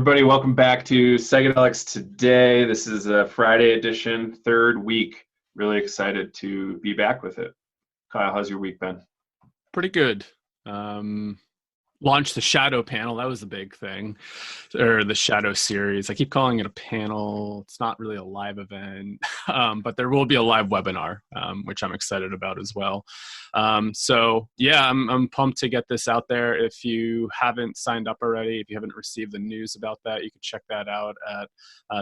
everybody. Welcome back to Psychedelics today. This is a Friday edition, third week. Really excited to be back with it. Kyle, how's your week been? Pretty good. Launched the Shadow panel. That was a big thing, or the Shadow series. I keep calling it a panel. It's not really a live event, but there will be a live webinar, which I'm excited about as well. So yeah, I'm pumped to get this out there. If you haven't signed up already, if you haven't received the news about that, you can check that out at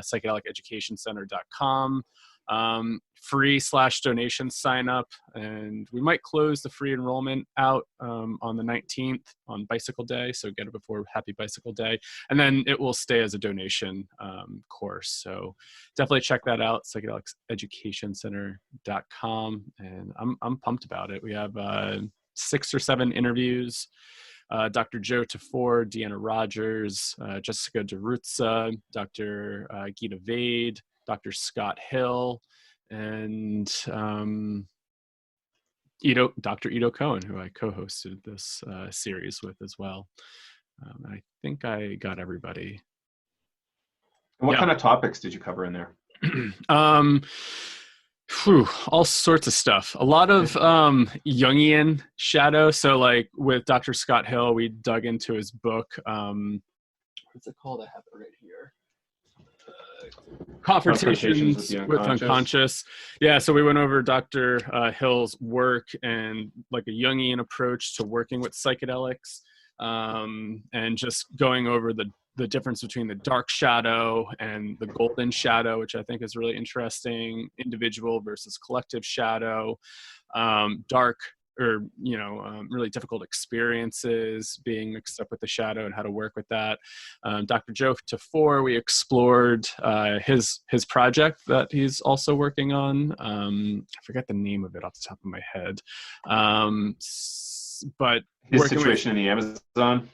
psychedeliceducationcenter.com. Free/donation sign up, and we might close the free enrollment out on the 19th on Bicycle Day, so get it before Happy Bicycle Day, and then it will stay as a donation course. So definitely check that out, psychedelicseducationcenter.com, and I'm pumped about it. We have 6 or 7 interviews. Dr. Joe Tafur, Deanna Rogers, Jessica DeRuzza, Dr. Gita Vade, Dr. Scott Hill, and Dr. Ido Cohen, who I co-hosted this series with as well. I think I got everybody. And what kind of topics did you cover in there? All sorts of stuff. A lot of Jungian shadow. So like with Dr. Scott Hill, we dug into his book. What's it called? I have it right here. Confrontations with Unconscious. Yeah, so we went over Dr. Hill's work and like a Jungian approach to working with psychedelics, and just going over the difference between the dark shadow and the golden shadow, which I think is really interesting, individual versus collective shadow, dark or really difficult experiences being mixed up with the shadow and how to work with that. Dr. Joe Tafur, we explored his project that he's also working on. I forget the name of it off the top of my head, but his situation in the Amazon.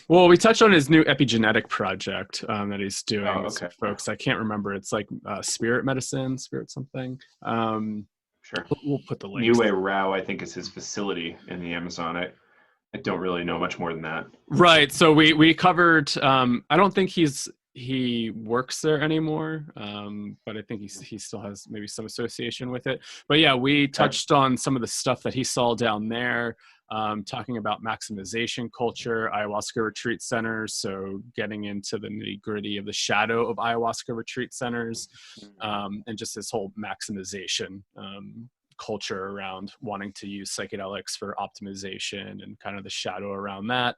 Well, we touched on his new epigenetic project that he's doing. Oh, okay. Folks, I can't remember. It's like spirit something. Sure. We'll put the links. Niue Rao, I think, is his facility in the Amazon. I don't really know much more than that. Right. So we covered. I don't think he works there anymore, but I think he still has maybe some association with it. But yeah, we touched on some of the stuff that he saw down there. Talking about maximization culture, ayahuasca retreat centers, so getting into the nitty-gritty of the shadow of ayahuasca retreat centers, and just this whole maximization culture around wanting to use psychedelics for optimization and kind of the shadow around that.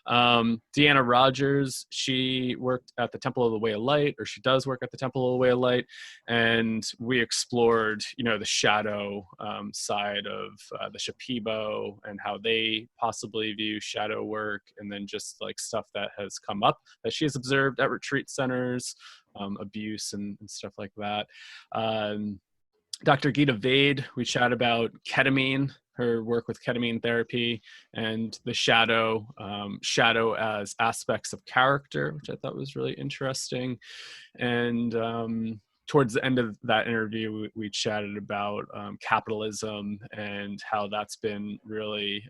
Deanna Rogers, she worked at the Temple of the Way of Light, or she does work at the Temple of the Way of Light, and we explored, the shadow side of the Shipibo and how they possibly view shadow work, and then just like stuff that has come up that she has observed at retreat centers, abuse and stuff like that. Dr. Gita Vade, we chat about ketamine, her work with ketamine therapy, and the shadow as aspects of character, which I thought was really interesting. And towards the end of that interview, we chatted about capitalism and how that's been really,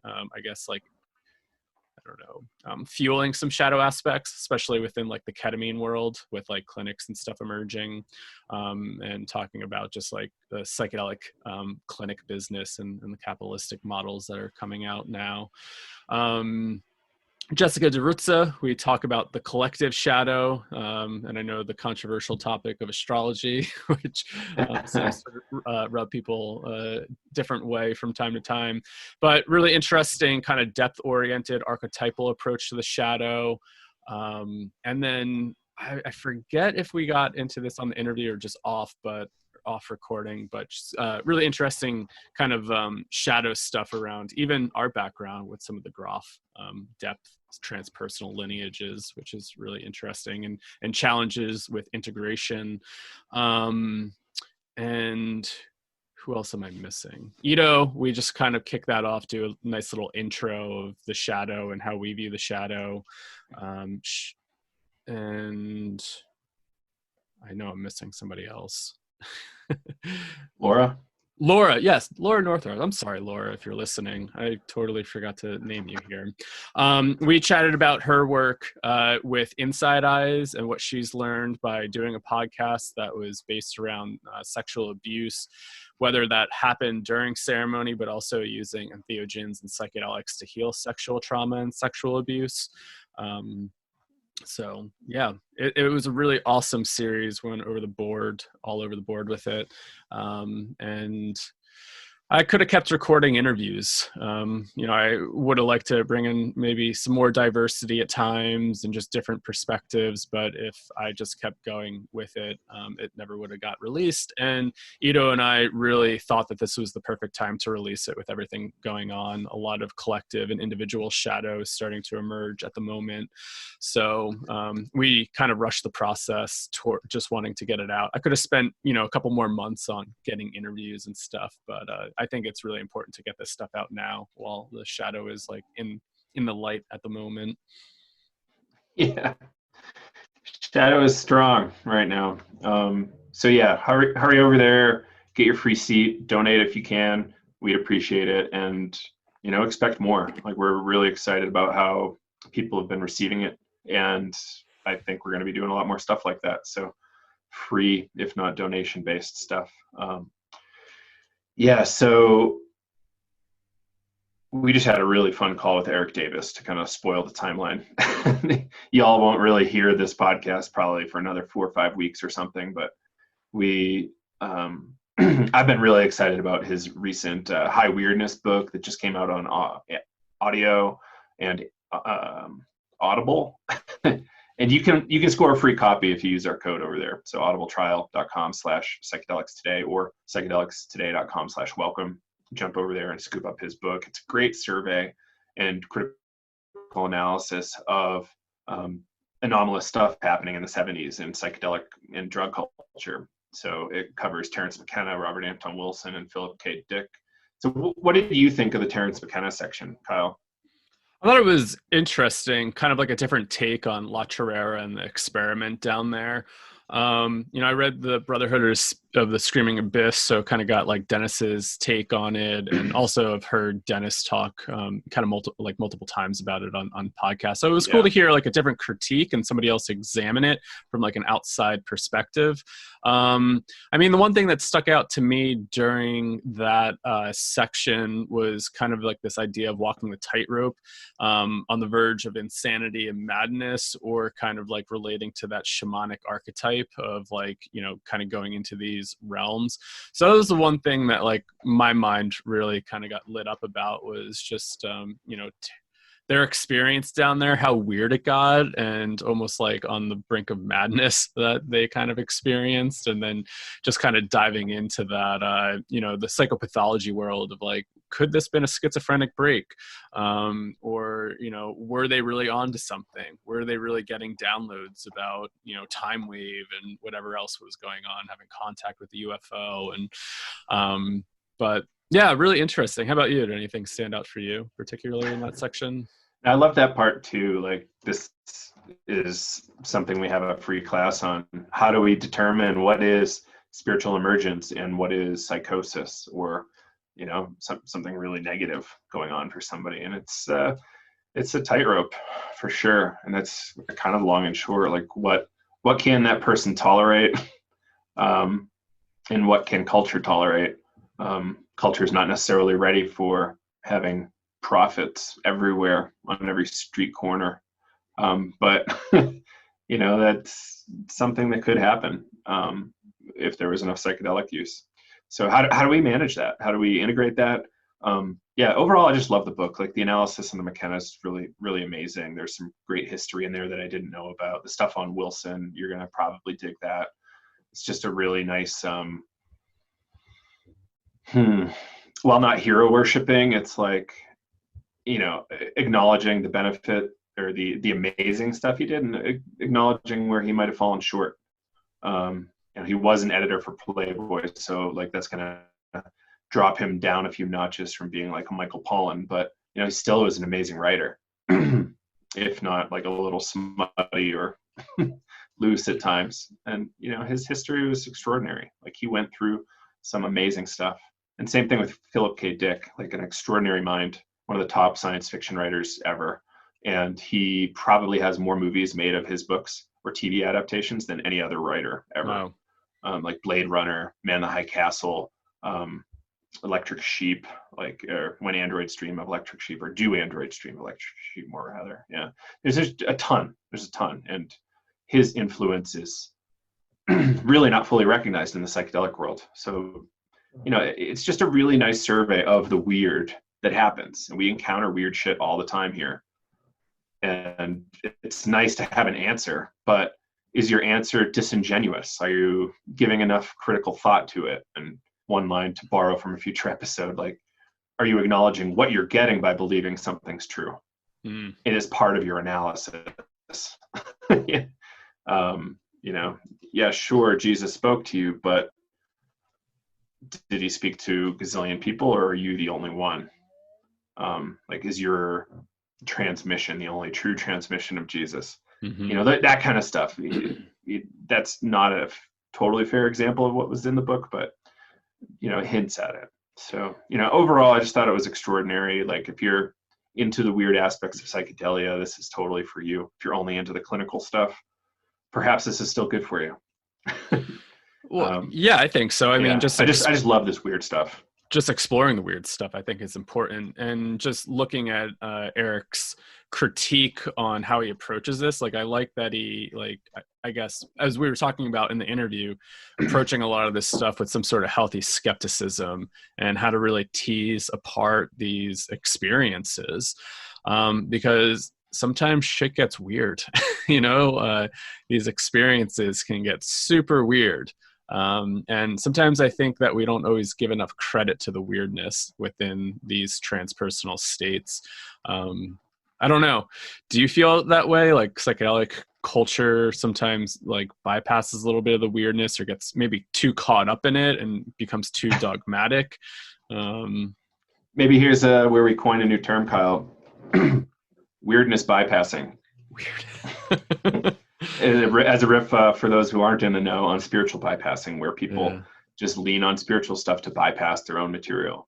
fueling some shadow aspects, especially within like the ketamine world with like clinics and stuff emerging, and talking about just like the psychedelic clinic business and the capitalistic models that are coming out now. Jessica DeRuzza, we talk about the collective shadow, and I know the controversial topic of astrology, which seems to rub people a different way from time to time, but really interesting kind of depth-oriented archetypal approach to the shadow. And then I forget if we got into this on the interview or just off recording, but really interesting kind of shadow stuff around even our background with some of the Groff depth transpersonal lineages, which is really interesting, and challenges with integration. And who else am I missing? We just kind of kick that off, do a nice little intro of the shadow and how we view the shadow. And I know I'm missing somebody else. Laura? Laura, yes, Laura Northrup. I'm sorry, Laura, if you're listening. I totally forgot to name you here. We chatted about her work with Inside Eyes and what she's learned by doing a podcast that was based around sexual abuse, whether that happened during ceremony, but also using entheogens and psychedelics to heal sexual trauma and sexual abuse. So yeah, it was a really awesome series. Went over the board, all over the board with it. And I could have kept recording interviews. I would have liked to bring in maybe some more diversity at times and just different perspectives. But if I just kept going with it, it never would have got released. And Ito and I really thought that this was the perfect time to release it with everything going on. A lot of collective and individual shadows starting to emerge at the moment. So we kind of rushed the process toward just wanting to get it out. I could have spent, a couple more months on getting interviews and stuff, but I think it's really important to get this stuff out now while the shadow is like in the light at the moment. Yeah, shadow is strong right now. So yeah, hurry over there, get your free seat, donate if you can. We'd appreciate it, and expect more. Like, we're really excited about how people have been receiving it, and I think we're going to be doing a lot more stuff like that. So free, if not donation based stuff. Yeah, so we just had a really fun call with Eric Davis to kind of spoil the timeline. Y'all won't really hear this podcast probably for another 4 or 5 weeks or something, but we I've been really excited about his recent High Weirdness book that just came out on audio and Audible. And you can score a free copy if you use our code over there. So audibletrial.com/psychedelics today or psychedelicstoday.com/welcome. Jump over there and scoop up his book. It's a great survey and critical analysis of anomalous stuff happening in the 70s in psychedelic and drug culture. So it covers Terence McKenna, Robert Anton Wilson, and Philip K. Dick. So what did you think of the Terence McKenna section, Kyle? I thought it was interesting, kind of like a different take on La Chorrera and the experiment down there. I read the Brotherhood of the Screaming Abyss, so kind of got like Dennis's take on it, and also have heard Dennis talk kind of multiple times about it on podcasts. So it was cool to hear like a different critique and somebody else examine it from like an outside perspective. The one thing that stuck out to me during that section was kind of like this idea of walking the tightrope on the verge of insanity and madness, or kind of like relating to that shamanic archetype of like, kind of going into these realms. So that was the one thing that like my mind really kind of got lit up about, was just, their experience down there, how weird it got, and almost like on the brink of madness that they kind of experienced. And then just kind of diving into that, the psychopathology world of like, could this been a schizophrenic break? Or, were they really onto something? Were they really getting downloads about, time wave and whatever else was going on, having contact with the UFO? And, but yeah, really interesting. How about you? Did anything stand out for you, particularly in that section? I love that part too. Like, this is something we have a free class on. How do we determine what is spiritual emergence and what is psychosis, or something really negative going on for somebody? And it's a tightrope for sure. And that's kind of long and short. Like, what can that person tolerate, and what can culture tolerate? Culture is not necessarily ready for having prophets everywhere on every street corner, but that's something that could happen if there was enough psychedelic use. So how do we manage that? How do we integrate that? Overall, I just love the book. Like, the analysis on the McKenna is really, really amazing. There's some great history in there that I didn't know about. The stuff on Wilson, you're gonna probably dig that. It's just a really nice while not hero worshiping, it's like, acknowledging the benefit or the amazing stuff he did, and acknowledging where he might have fallen short. He was an editor for Playboy, so like that's gonna drop him down a few notches from being like a Michael Pollan, but he still was an amazing writer, if not like a little smutty or loose at times. And his history was extraordinary. Like, he went through some amazing stuff. And same thing with Philip K. Dick, like an extraordinary mind, one of the top science fiction writers ever. And he probably has more movies made of his books or TV adaptations than any other writer ever. Wow. Like Blade Runner, Man in the High Castle, Electric Sheep, like When Androids Dream of Electric Sheep, or Do Androids Dream of Electric Sheep, more rather. Yeah, there's a ton. There's a ton, and his influence is really not fully recognized in the psychedelic world. So, it's just a really nice survey of the weird that happens, and we encounter weird shit all the time here. And it's nice to have an answer, but is your answer disingenuous? Are you giving enough critical thought to it? And one line to borrow from a future episode, like, are you acknowledging what you're getting by believing something's true? It is part of your analysis. Yeah. Yeah, sure, Jesus spoke to you, but did he speak to a gazillion people, or are you the only one? Like, is your transmission the only true transmission of Jesus? That kind of stuff. That's not a totally fair example of what was in the book, but it hints at it. So overall, I just thought it was extraordinary. Like, if you're into the weird aspects of psychedelia, this is totally for you. If you're only into the clinical stuff, perhaps this is still good for you. Well, yeah, I think so. I mean, I just love this weird stuff. Just exploring the weird stuff, I think, is important. And just looking at Eric's critique on how he approaches this, like, I like that he, like, I guess, as we were talking about in the interview, approaching a lot of this stuff with some sort of healthy skepticism and how to really tease apart these experiences, because sometimes shit gets weird. These experiences can get super weird. And sometimes I think that we don't always give enough credit to the weirdness within these transpersonal states. I don't know. Do you feel that way? Like, psychedelic culture sometimes, like, bypasses a little bit of the weirdness, or gets maybe too caught up in it and becomes too dogmatic? Maybe here's where we coin a new term, Kyle. Weirdness bypassing. Weird. As a riff for those who aren't in the know on spiritual bypassing, where people just lean on spiritual stuff to bypass their own material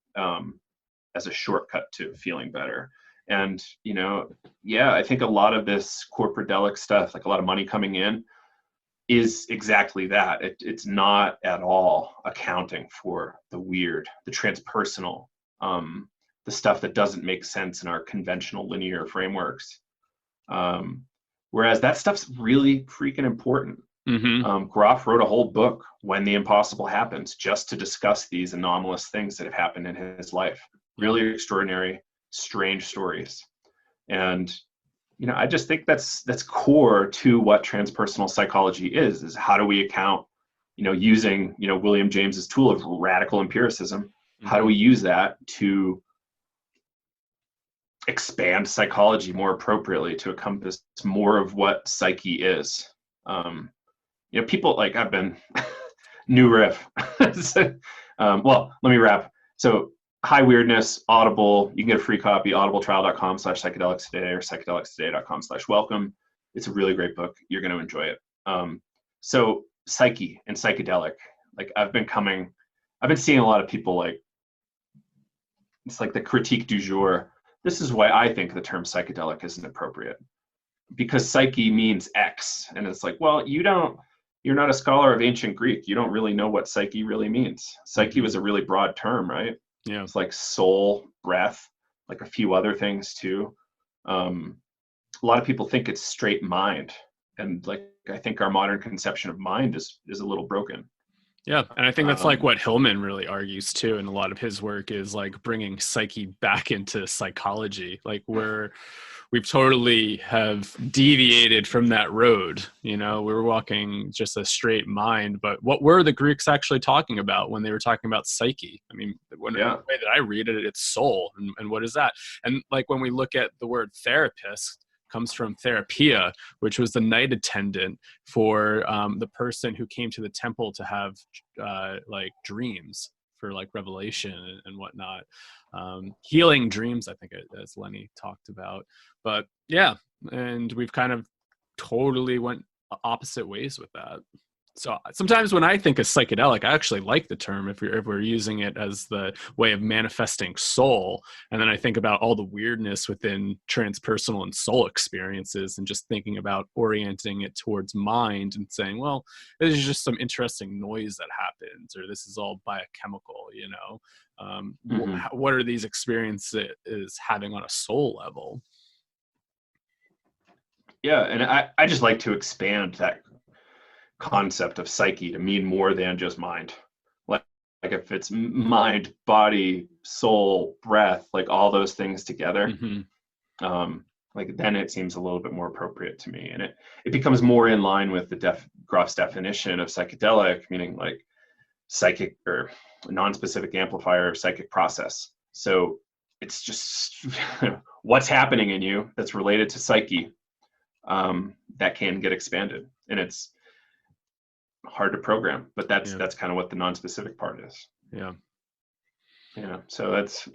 as a shortcut to feeling better. And I think a lot of this corporadelic stuff, like a lot of money coming in, is exactly that. It's not at all accounting for the weird, the transpersonal, the stuff that doesn't make sense in our conventional linear frameworks. Whereas that stuff's really freaking important. Groff wrote a whole book, When the Impossible Happens, just to discuss these anomalous things that have happened in his life. Really extraordinary, strange stories. And I just think that's core to what transpersonal psychology is how do we account, using William James's tool of radical empiricism, how do we use that to expand psychology more appropriately to encompass more of what psyche is? People, like, I've been new riff. Well, let me wrap. So, High Weirdness, Audible, you can get a free copy, audibletrial.com/psychedelics today, or psychedelicstoday.com/welcome. It's a really great book. You're going to enjoy it. So psyche and psychedelic, like, I've been seeing a lot of people, like, it's like the critique du jour. This is why I think the term psychedelic isn't appropriate, because psyche means X. And it's like, well, you're not a scholar of ancient Greek. You don't really know what psyche really means. Psyche was a really broad term, right? Yeah. It's like soul, breath, like a few other things too. A lot of people think it's straight mind. And, like, I think our modern conception of mind is a little broken. Yeah, and I think that's like what Hillman really argues too in a lot of his work, is like bringing psyche back into psychology, like where we've totally have deviated from that road. We're walking just a straight mind, but what were the Greeks actually talking about when they were talking about psyche? I mean, the way that I read it, it's soul, and what is that? And, like, when we look at the word therapist, comes from therapia, which was the night attendant for the person who came to the temple to have like dreams for, like, revelation and whatnot. Healing dreams, I think, as Lenny talked about. But yeah, and we've kind of totally went opposite ways with that. So sometimes when I think of psychedelic, I actually like the term if we're using it as the way of manifesting soul. And then I think about all the weirdness within transpersonal and soul experiences, and just thinking about orienting it towards mind and saying, well, this is just some interesting noise that happens, or this is all biochemical, you know. Hmm. What are these experiences having on a soul level? Yeah, and I just like to expand that concept of psyche to mean more than just mind. Like if it's mind, body, soul, breath, like all those things together, Hmm. like then it seems a little bit more appropriate to me, and it becomes more in line with the Groff's definition of psychedelic, meaning like psychic or non-specific amplifier of psychic process. So it's just what's happening in you that's related to psyche, that can get expanded, and it's hard to program, but that's Yeah. that's kind of what the non-specific part is. Yeah. So that's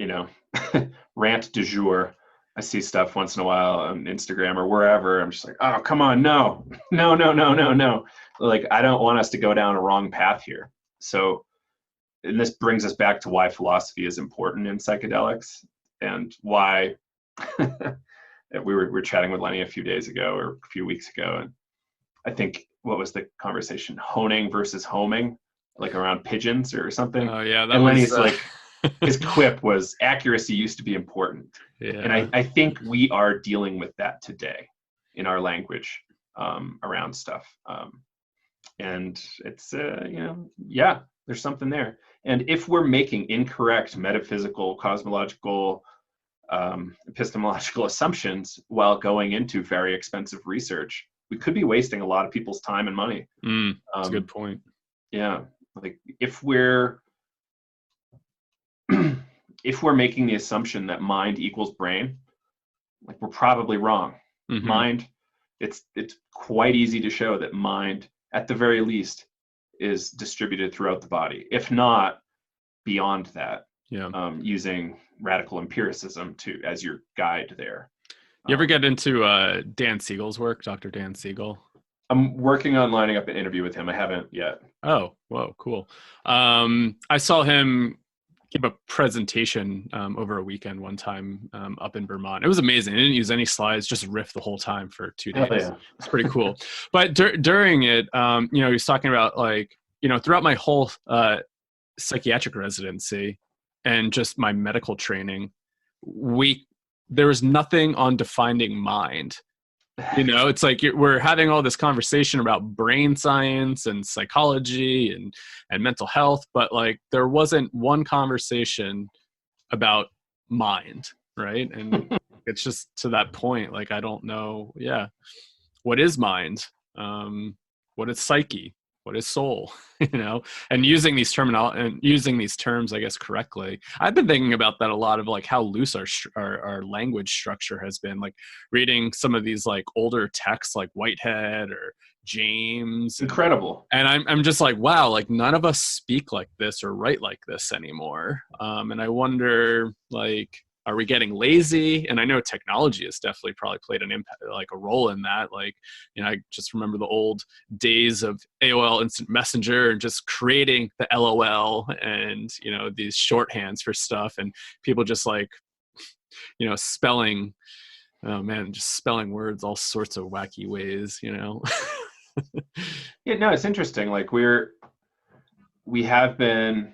rant du jour. I see stuff once in a while on Instagram or wherever. I'm just like, oh, come on, no, no, no, no, no, no. Like, I don't want us to go down a wrong path here. So, and this brings us back to why philosophy is important in psychedelics, and why we were chatting with Lenny a few days ago or a few weeks ago, and I think what was the conversation? Honing versus homing, like around pigeons or something. Oh yeah, that And was Lenny's like, his quip was accuracy used to be important. And yeah. I think we are dealing with that today in our language, around stuff. And it's, yeah, there's something there. And if we're making incorrect metaphysical, cosmological, epistemological assumptions while going into very expensive research, we could be wasting a lot of people's time and money. That's a good point. Yeah, like if we're if we're making the assumption that mind equals brain, like we're probably wrong. Hmm. Mind, it's quite easy to show that mind, at the very least, is distributed throughout the body, if not beyond that, Yeah. using radical empiricism to as your guide there. You ever get into Dan Siegel's work, Dr. Dan Siegel? I'm working on lining up an interview with him. I haven't yet. Oh, whoa, cool. I saw him give a presentation over a weekend one time up in Vermont. It was amazing. I didn't use any slides, just riff the whole time for 2 Hell days. yeah. It's pretty cool. But during it, he was talking about like, throughout my whole psychiatric residency and just my medical training, there was nothing on defining mind. It's like we're having all this conversation about brain science and psychology and mental health, but like there wasn't one conversation about mind, right? And it's just to that point, like I don't know, what is mind? What is psyche? What is soul? And using these terms, I guess, correctly. I've been thinking about that a lot, of like how loose our language structure has been. Like reading some of these like older texts, like Whitehead or James. Incredible. And I'm just like, wow, like none of us speak like this or write like this anymore. And I wonder, like, are we getting lazy? And I know technology has definitely probably played an impact, like a role in that. Like, I just remember the old days of AOL Instant Messenger and just creating the LOL and, these shorthands for stuff, and people just like, spelling, oh man, just spelling words all sorts of wacky ways, Yeah, no, it's interesting. Like we have been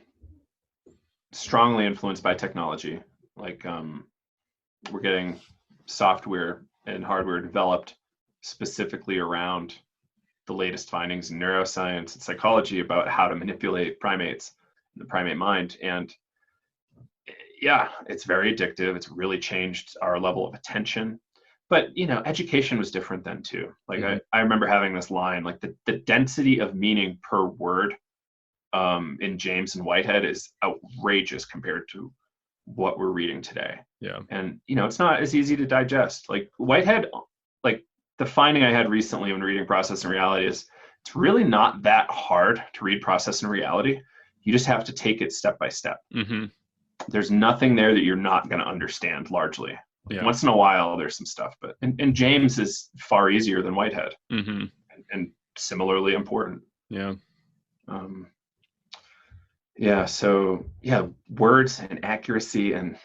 strongly influenced by technology. Like we're getting software and hardware developed specifically around the latest findings in neuroscience and psychology about how to manipulate primates, the primate mind. And yeah, it's very addictive. It's really changed our level of attention. But education was different then too. Like I remember having this line, like the density of meaning per word in James and Whitehead is outrageous compared to what we're reading today. Yeah. And it's not as easy to digest. Like Whitehead, like the finding I had recently when reading Process and Reality is it's really not that hard to read Process and Reality. You just have to take it step by step. Mm-hmm. There's nothing there that you're not going to understand largely. Yeah. Once in a while there's some stuff, but and James is far easier than Whitehead. Mm-hmm. And similarly important. Yeah. Yeah. So yeah, words and accuracy, and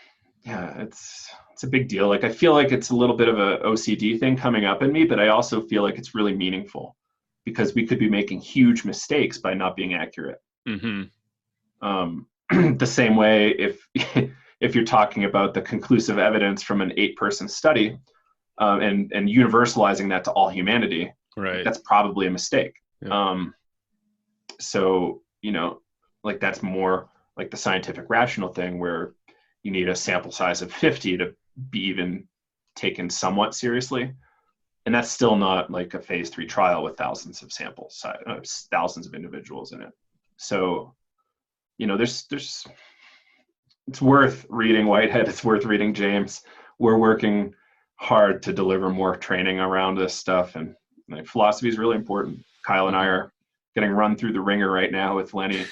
yeah, it's a big deal. Like I feel like it's a little bit of a OCD thing coming up in me, but I also feel like it's really meaningful because we could be making huge mistakes by not being accurate. Mm-hmm. The same way if if you're talking about the conclusive evidence from an 8-person study, and universalizing that to all humanity, Right. that's probably a mistake. Yeah. So like that's more like the scientific rational thing where you need a sample size of 50 to be even taken somewhat seriously, and that's still not like a phase 3 trial with thousands of samples, thousands of individuals in it. So there's it's worth reading Whitehead, it's worth reading James. We're working hard to deliver more training around this stuff, and like philosophy is really important. Kyle and I are getting run through the ringer right now with Lenny,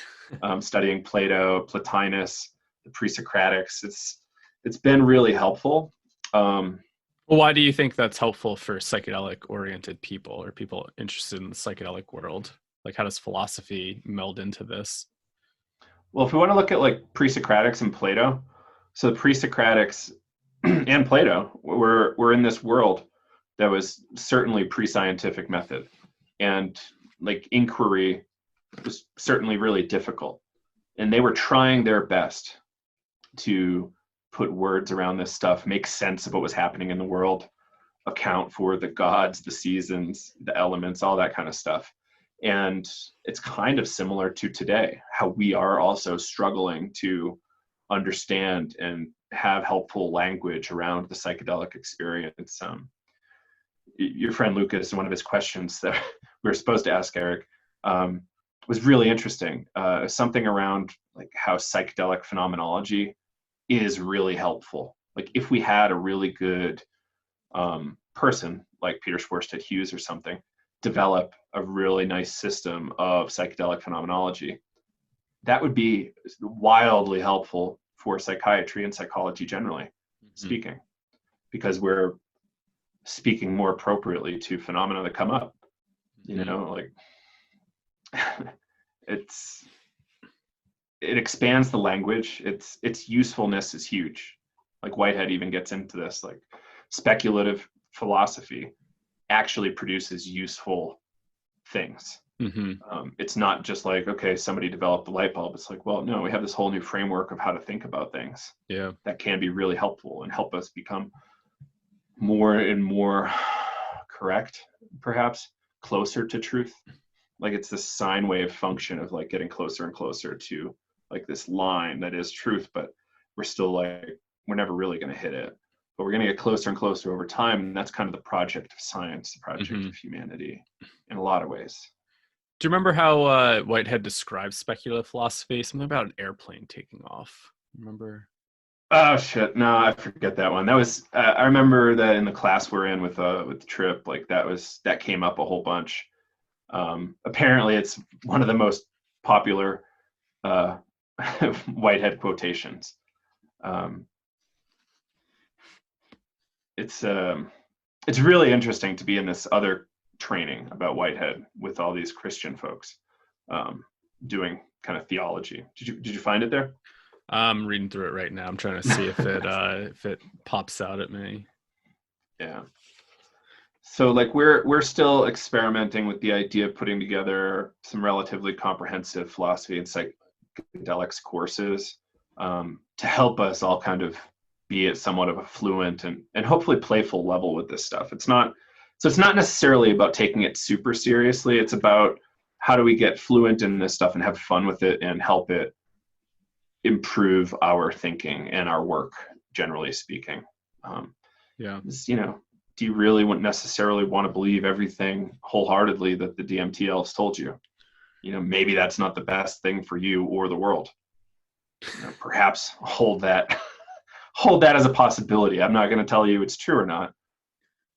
studying Plato, Plotinus, the pre-Socratics. It's been really helpful. Well, why do you think that's helpful for psychedelic oriented people or people interested in the psychedelic world? Like, how does philosophy meld into this? Well, if we want to look at like pre-Socratics and Plato, so the pre-Socratics and Plato were in this world that was certainly pre-scientific method, and like inquiry was certainly really difficult, and they were trying their best to put words around this stuff, make sense of what was happening in the world, account for the gods, the seasons, the elements, all that kind of stuff. And it's kind of similar to today, how we are also struggling to understand and have helpful language around the psychedelic experience. Your friend Lucas, one of his questions that we were supposed to ask Eric, was really interesting. Something around like how psychedelic phenomenology is really helpful. Like if we had a really good person like Peter Schwarzschild Hughes or something develop a really nice system of psychedelic phenomenology, that would be wildly helpful for psychiatry and psychology generally speaking, because we're speaking more appropriately to phenomena that come up. Like it expands the language. Its usefulness is huge. Like Whitehead even gets into this, like speculative philosophy actually produces useful things. It's not just like, okay, somebody developed the light bulb. It's like, well, no, we have this whole new framework of how to think about things. Yeah. That can be really helpful and help us become more and more correct, perhaps closer to truth. Like it's this sine wave function of like getting closer and closer to like this line that is truth, but we're still like, we're never really going to hit it, but we're going to get closer and closer over time. And that's kind of the project of science, the project of humanity in a lot of ways. Do you remember how Whitehead describes speculative philosophy? Something about an airplane taking off. Remember? Oh shit! No, I forget that one. That was I remember that in the class we're in with the trip, like that came up a whole bunch. Apparently, it's one of the most popular Whitehead quotations. It's really interesting to be in this other training about Whitehead with all these Christian folks doing kind of theology. Did you find it there? I'm reading through it right now. I'm trying to see if it pops out at me. Yeah. So like we're still experimenting with the idea of putting together some relatively comprehensive philosophy and psychedelics courses to help us all kind of be at somewhat of a fluent and hopefully playful level with this stuff. It's not necessarily about taking it super seriously. It's about how do we get fluent in this stuff and have fun with it and help it improve our thinking and our work, generally speaking. Yeah. Do you really necessarily want to believe everything wholeheartedly that the DMTLs told you? Maybe that's not the best thing for you or the world. Perhaps hold that as a possibility. I'm not going to tell you it's true or not,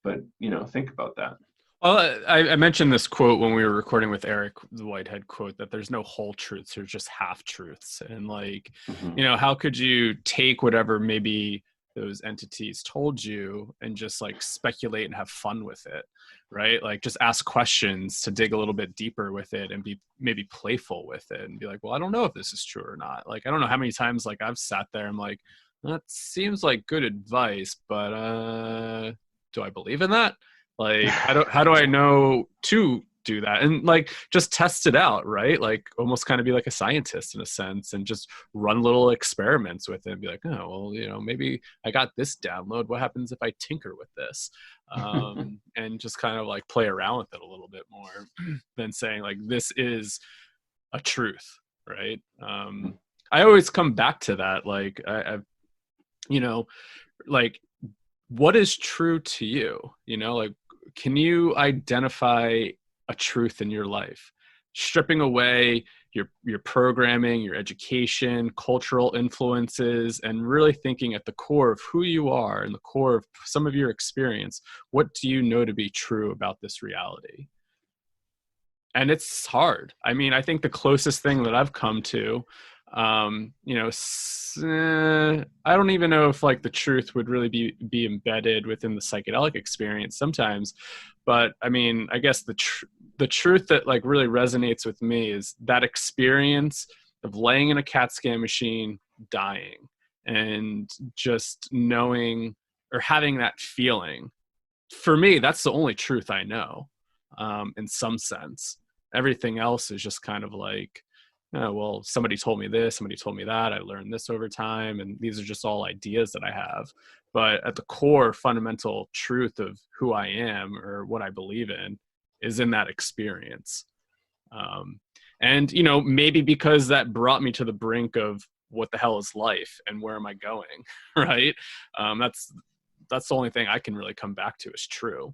but think about that. Well, I mentioned this quote when we were recording with Eric, the Whitehead quote, that there's no whole truths, there's just half truths. And like, how could you take whatever maybe those entities told you and just like speculate and have fun with it? right? Like just ask questions to dig a little bit deeper with it and be maybe playful with it and be like, well, I don't know if this is true or not. Like, I don't know how many times like I've sat there, I'm like, that seems like good advice, but do I believe in that? Like, how do I know to do that? And like, just test it out, right? Like almost kind of be like a scientist in a sense and just run little experiments with it and be like, oh, well, you know, maybe I got this download. What happens if I tinker with this? And just kind of like play around with it a little bit more than saying like, this is a truth, right? I always come back to that. Like I've, you know, like what is true to you? You know, like, can you identify a truth in your life? Stripping away your programming, your education, cultural influences, and really thinking at the core of who you are and the core of some of your experience, what do you know to be true about this reality? And it's hard. I mean, I think the closest thing that I've come to, you know, I don't even know if like the truth would really be embedded within the psychedelic experience sometimes, but I mean, I guess the truth that like really resonates with me is that experience of laying in a CAT scan machine, dying, and just knowing or having that feeling. For me, that's the only truth I know, in some sense. Everything else is just kind of like, oh, well, somebody told me this, somebody told me that, I learned this over time, and these are just all ideas that I have. But at the core fundamental truth of who I am or what I believe in is in that experience. And, you know, maybe because that brought me to the brink of what the hell is life and where am I going, right? That's the only thing I can really come back to is true.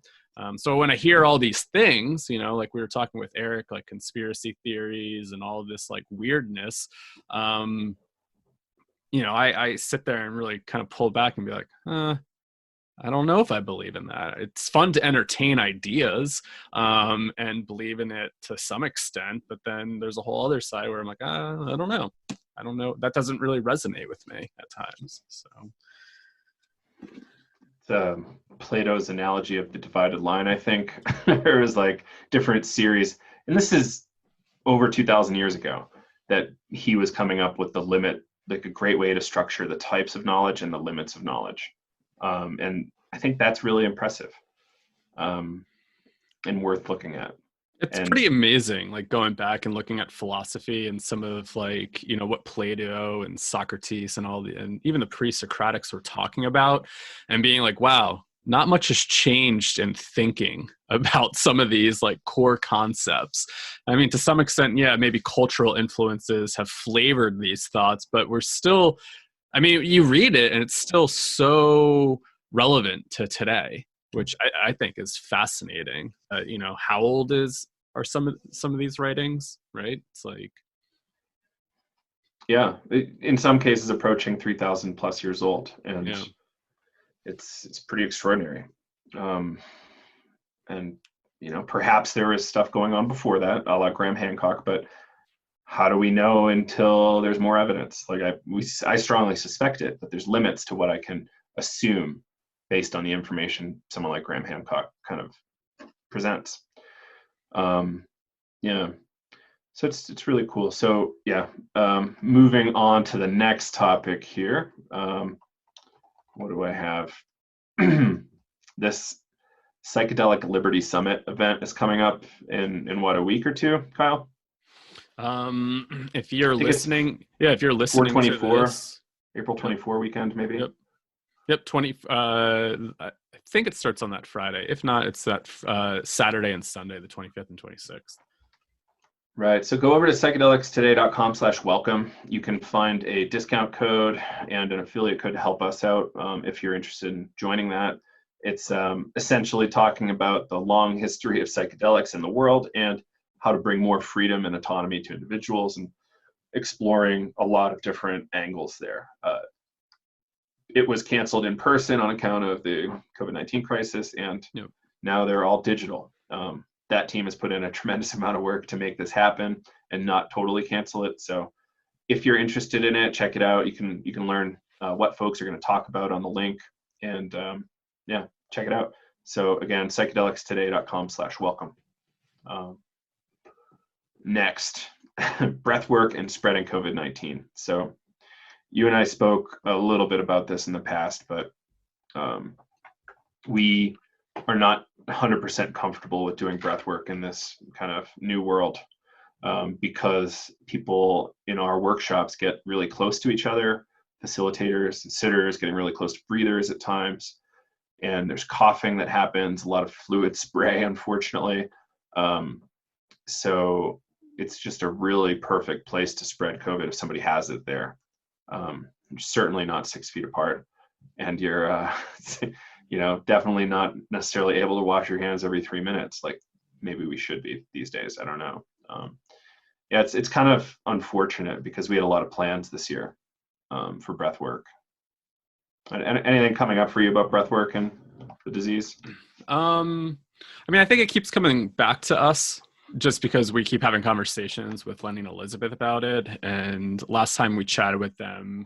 So when I hear all these things, you know, like we were talking with Eric, like conspiracy theories and all of this like weirdness, you know, I sit there and really kind of pull back and be like, I don't know if I believe in that. It's fun to entertain ideas and believe in it to some extent, but then there's a whole other side where I'm like, I don't know. I don't know. That doesn't really resonate with me at times. So. Plato's analogy of the divided line, I think. There was like different series, and this is over 2,000 years ago that he was coming up with the limit, like a great way to structure the types of knowledge and the limits of knowledge. And I think that's really impressive and worth looking at. It's pretty amazing, like going back and looking at philosophy and some of like, you know, what Plato and Socrates and and even the pre-Socratics were talking about and being like, wow, not much has changed in thinking about some of these like core concepts. I mean, to some extent, yeah, maybe cultural influences have flavored these thoughts, but we're still, I mean, you read it and it's still so relevant to today, which I think is fascinating. You know, how old are some of these writings, right? It's like, yeah, in some cases approaching 3,000 plus years old, and yeah. it's pretty extraordinary. And you know, perhaps there was stuff going on before that, a la Graham Hancock, but how do we know until there's more evidence? Like I strongly suspect it, but there's limits to what I can assume based on the information someone like Graham Hancock kind of presents. Yeah, so it's really cool. So yeah, moving on to the next topic here. What do I have? This Psychedelic Liberty Summit event is coming up in what, a week or two, Kyle? If you're listening, if you're listening 424, to this, April 24 weekend, maybe. Yep. 20. I think it starts on that Friday. If not, it's that Saturday and Sunday, the 25th and 26th. Right. So go over to psychedelicstoday.com/welcome. You can find a discount code and an affiliate code to help us out if you're interested in joining that. It's essentially talking about the long history of psychedelics in the world and how to bring more freedom and autonomy to individuals, and exploring a lot of different angles there. It was canceled in person on account of the COVID-19 crisis, and now they're all digital. That team has put in a tremendous amount of work to make this happen and not totally cancel it. So if you're interested in it, check it out. You can learn what folks are going to talk about on the link, and yeah, check it out. So again, psychedelicstoday.com/welcome. Next, breathwork and spreading COVID-19. So you and I spoke a little bit about this in the past, but we are not 100% comfortable with doing breathwork in this kind of new world, because people in our workshops get really close to each other, facilitators and sitters getting really close to breathers at times, and there's coughing that happens, a lot of fluid spray, unfortunately. So it's just a really perfect place to spread COVID if somebody has it there. You're certainly not 6 feet apart, and you're definitely not necessarily able to wash your hands every 3 minutes like maybe we should be these days. I don't know. Yeah, it's kind of unfortunate because we had a lot of plans this year for breath work. Anything coming up for you about breath work and the disease? I mean, I think it keeps coming back to us just because we keep having conversations with Lenny and Elizabeth about it. And last time we chatted with them,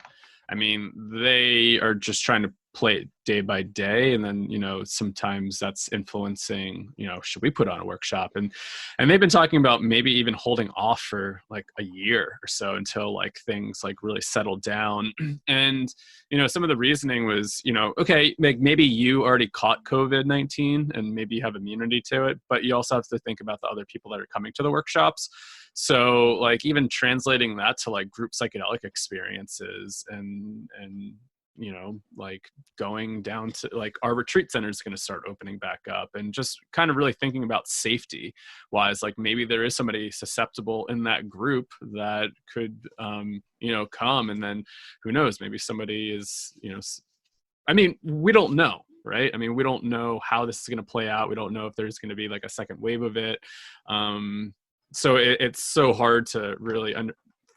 I mean, they are just trying to play it day by day. And then, sometimes that's influencing, should we put on a workshop? And they've been talking about maybe even holding off for like a year or so until like things like really settle down. And, some of the reasoning was, okay, like maybe you already caught COVID-19 and maybe you have immunity to it, but you also have to think about the other people that are coming to the workshops. So like even translating that to like group psychedelic experiences and like going down to like our retreat center is going to start opening back up, and just kind of really thinking about safety wise, like maybe there is somebody susceptible in that group that could, come, and then who knows, maybe somebody is, I mean, we don't know, right? I mean, we don't know how this is going to play out. We don't know if there's going to be like a second wave of it. So it's so hard to really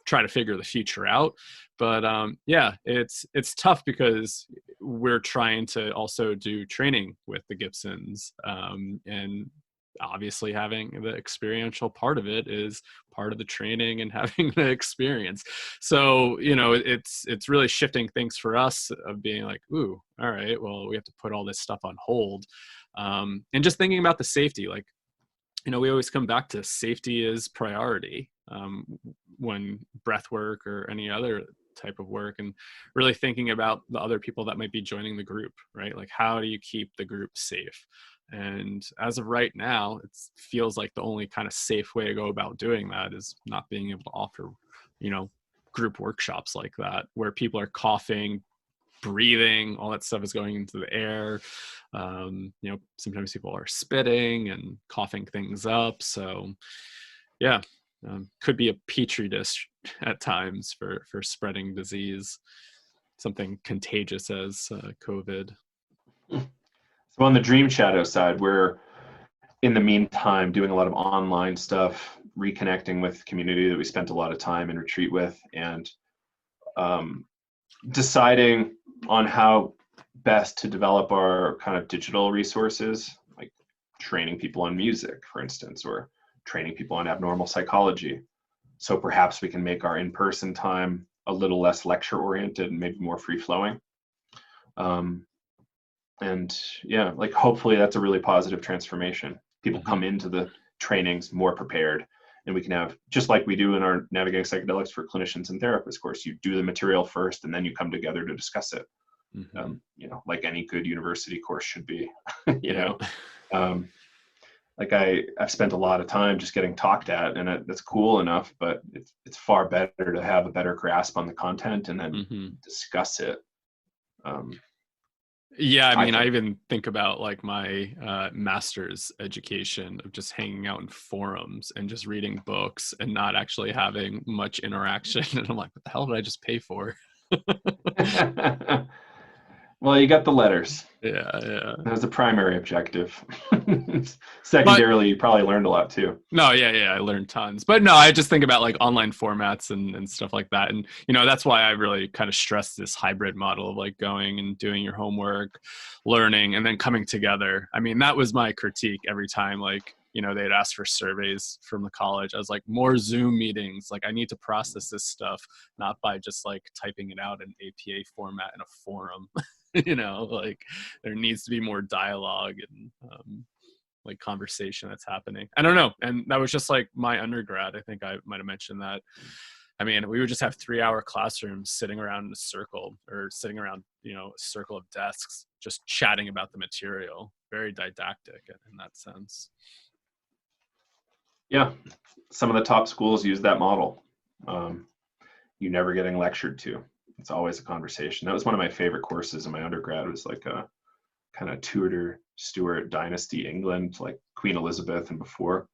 try to figure the future out. But yeah, it's tough because we're trying to also do training with the Gibsons, and obviously having the experiential part of it is part of the training and having the experience. So it's really shifting things for us of being like, ooh, all right, well, we have to put all this stuff on hold, and just thinking about the safety. Like, we always come back to safety is priority when breath work or any other type of work, and really thinking about the other people that might be joining the group, right? Like, how do you keep the group safe? And as of right now, it feels like the only kind of safe way to go about doing that is not being able to offer, group workshops like that, where people are coughing, breathing, all that stuff is going into the air. Sometimes people are spitting and coughing things up. So yeah, could be a petri dish at times for spreading disease, something contagious as COVID. So on the Dream Shadow side, we're in the meantime doing a lot of online stuff, reconnecting with community that we spent a lot of time in retreat with, and deciding on how best to develop our kind of digital resources, like training people on music, for instance, or training people on abnormal psychology. So perhaps we can make our in-person time a little less lecture-oriented and maybe more free-flowing. And yeah, like hopefully that's a really positive transformation. People come into the trainings more prepared, and we can have, just like we do in our Navigating Psychedelics for clinicians and therapists course, you do the material first and then you come together to discuss it. Like any good university course should be. Like I've spent a lot of time just getting talked at, and that's cool enough, but it's far better to have a better grasp on the content and then discuss it. Yeah, I mean, I even think about like my master's education of just hanging out in forums and just reading books and not actually having much interaction. And I'm like, what the hell did I just pay for? Well, you got the letters. Yeah. That was the primary objective. Secondarily, you probably learned a lot too. No, yeah, I learned tons. But no, I just think about like online formats and stuff like that. And, that's why I really kind of stress this hybrid model of like going and doing your homework, learning, and then coming together. I mean, that was my critique every time, like, they'd ask for surveys from the college. I was like, more Zoom meetings. Like, I need to process this stuff, not by just like typing it out in APA format in a forum. You know, like there needs to be more dialogue and like conversation that's happening. I don't know. And that was just like my undergrad. I think I might have mentioned that. I mean, we would just have 3-hour classrooms sitting around in a circle, or sitting around, you know, a circle of desks, just chatting about the material. Very didactic in that sense. Yeah, some of the top schools use that model. You never getting lectured to. It's always a conversation. That was one of my favorite courses in my undergrad. It was like a kind of Tudor Stuart dynasty England, like Queen Elizabeth and before.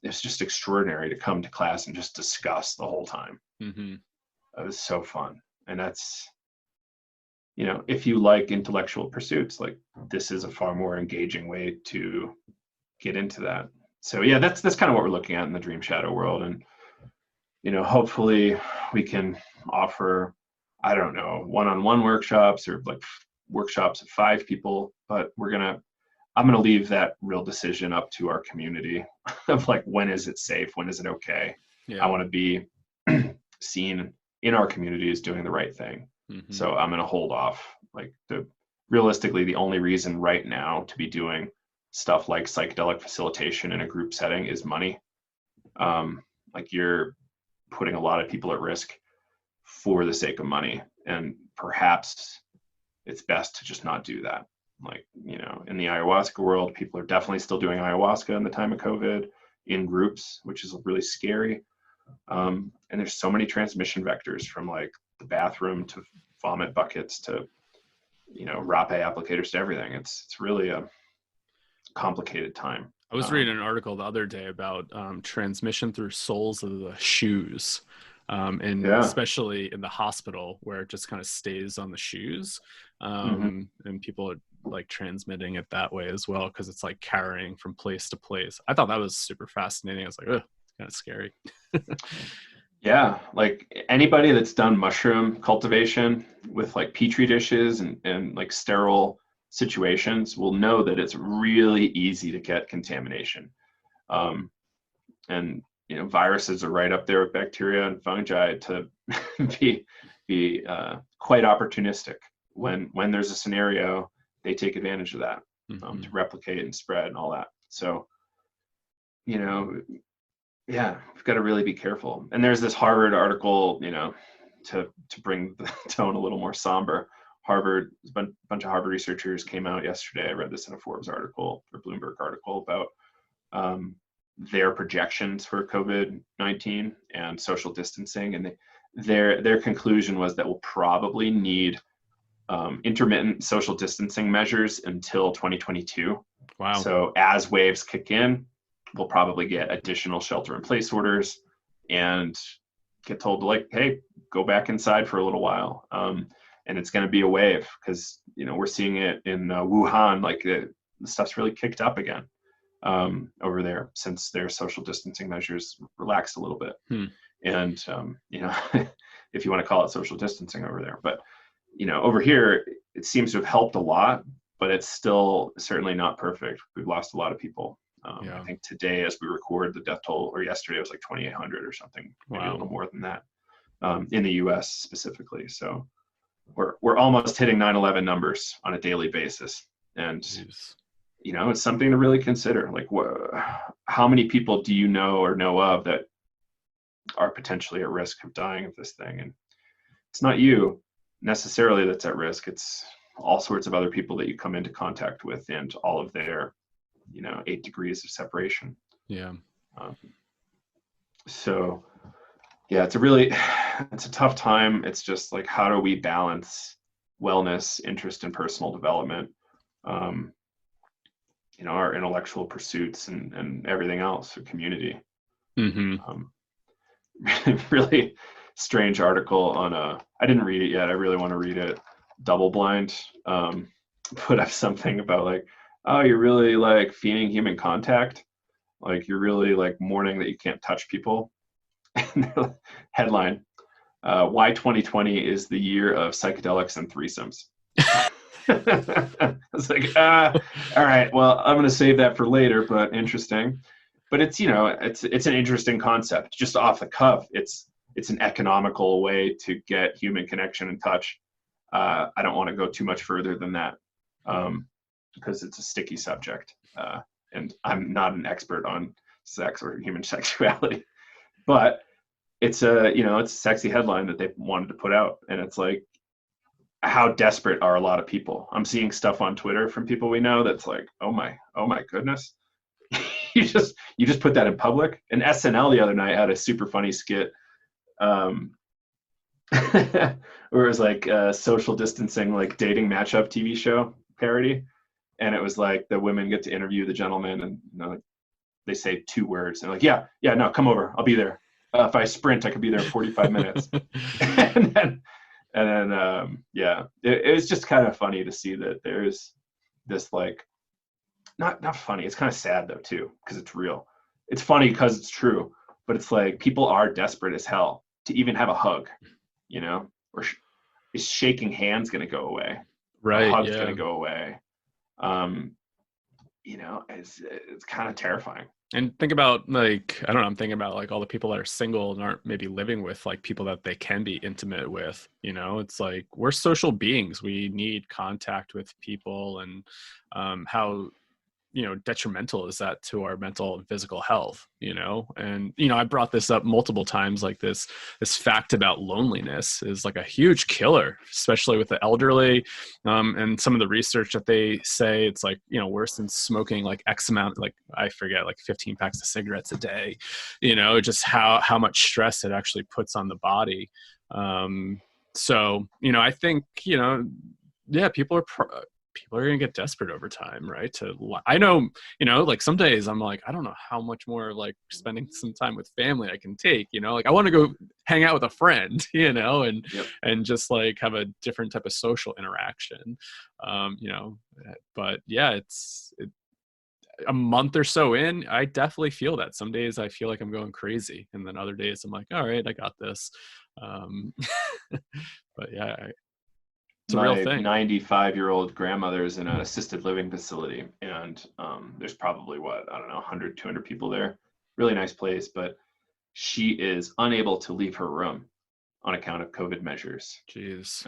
It's just extraordinary to come to class and just discuss the whole time. Mm-hmm. It was so fun. And that's, you know, if you like intellectual pursuits, like this is a far more engaging way to get into that. So yeah, that's kind of what we're looking at in the Dream Shadow world. And, you know, hopefully we can offer, I don't know, one-on-one workshops or like workshops of 5 people, but I'm going to leave that real decision up to our community of like, when is it safe? When is it okay? Yeah. I want to be seen in our community as doing the right thing. Mm-hmm. So I'm going to hold off. Like realistically, the only reason right now to be doing stuff like psychedelic facilitation in a group setting is money. Like you're putting a lot of people at risk for the sake of money. And perhaps it's best to just not do that. Like, you know, in the ayahuasca world, people are definitely still doing ayahuasca in the time of COVID in groups, which is really scary. And there's so many transmission vectors, from like the bathroom to vomit buckets to, you know, rapé applicators to everything. It's really a complicated time. I was reading an article the other day about transmission through soles of the shoes. And especially in the hospital, where it just kind of stays on the shoes, and people are like transmitting it that way as well, because it's like carrying from place to place. I thought that was super fascinating. I was like, oh, it's kind of scary. Yeah, like anybody that's done mushroom cultivation with like petri dishes and like sterile situations will know that it's really easy to get contamination. And you know, viruses are right up there with bacteria and fungi to be quite opportunistic. When there's a scenario, they take advantage of that to replicate and spread and all that. So, you know, yeah, we've got to really be careful. And there's this Harvard article, you know, to bring the tone a little more somber. Harvard, a bunch of Harvard researchers came out yesterday. I read this in a Forbes article or Bloomberg article about their projections for COVID-19 and social distancing, and their conclusion was that we'll probably need intermittent social distancing measures until 2022. Wow. So as waves kick in, we'll probably get additional shelter-in-place orders and get told to like, hey, go back inside for a little while. And it's going to be a wave, because, you know, we're seeing it in Wuhan, like the stuff's really kicked up again over there since their social distancing measures relaxed a little bit. And, you know, if you want to call it social distancing over there, but, you know, over here, it seems to have helped a lot, but it's still certainly not perfect. We've lost a lot of people. I think today, as we record, the death toll, or yesterday, it was like 2,800 or something, maybe a little more than that, in the US specifically. So we're almost hitting 9/11 numbers on a daily basis. And, you know, it's something to really consider. Like, how many people do you know or know of that are potentially at risk of dying of this thing? And it's not you necessarily that's at risk. It's all sorts of other people that you come into contact with, and all of their, you know, 8 degrees of separation. Yeah. So yeah, it's a tough time. It's just like, how do we balance wellness, interest, and personal development, you know, our intellectual pursuits and everything else, or community. Really strange article on I didn't read it yet. I really want to read it. Double Blind put up something about like, oh, you're really like fearing human contact. Like you're really like mourning that you can't touch people. And the headline, why 2020 is the year of psychedelics and threesomes. I was like, all right, well, I'm going to save that for later, but interesting. But it's, you know, it's an interesting concept, just off the cuff. It's an economical way to get human connection and touch. I don't want to go too much further than that, because it's a sticky subject, and I'm not an expert on sex or human sexuality. But it's a sexy headline that they wanted to put out, and it's like, how desperate are a lot of people? I'm seeing stuff on Twitter from people we know that's like, oh my goodness. you just put that in public. And SNL the other night had a super funny skit, where it was like social distancing, like dating matchup TV show parody. And it was like the women get to interview the gentleman, and they say 2 words, and like, yeah, no, come over, I'll be there. If I sprint, I could be there in 45 minutes. and then it was just kind of funny to see that there's this, like, not funny, it's kind of sad though too, because it's real. It's funny because it's true, but it's like people are desperate as hell to even have a hug, or is shaking hands going to go away? Right. A hug's Yeah. going to go away. It's kind of terrifying. And think about, like, I don't know, I'm thinking about like all the people that are single and aren't maybe living with like people that they can be intimate with, it's like, we're social beings. We need contact with people, and how detrimental is that to our mental and physical health, and I brought this up multiple times, like this fact about loneliness is like a huge killer, especially with the elderly, and some of the research that they say it's like worse than smoking like X amount, like I forget, like 15 packs of cigarettes a day, just how much stress it actually puts on the body. So I think people are going to get desperate over time, right? I know, like some days I'm like, I don't know how much more like spending some time with family I can take, like I want to go hang out with a friend, and, Yep. and just like have a different type of social interaction. But yeah, a month or so in, I definitely feel that. Some days I feel like I'm going crazy, and then other days I'm like, all right, I got this. But yeah, it's a real My thing. 95-year-old grandmother is in an assisted living facility, and there's probably, I don't know, 100, 200 people there. Really nice place, but she is unable to leave her room on account of COVID measures. Jeez.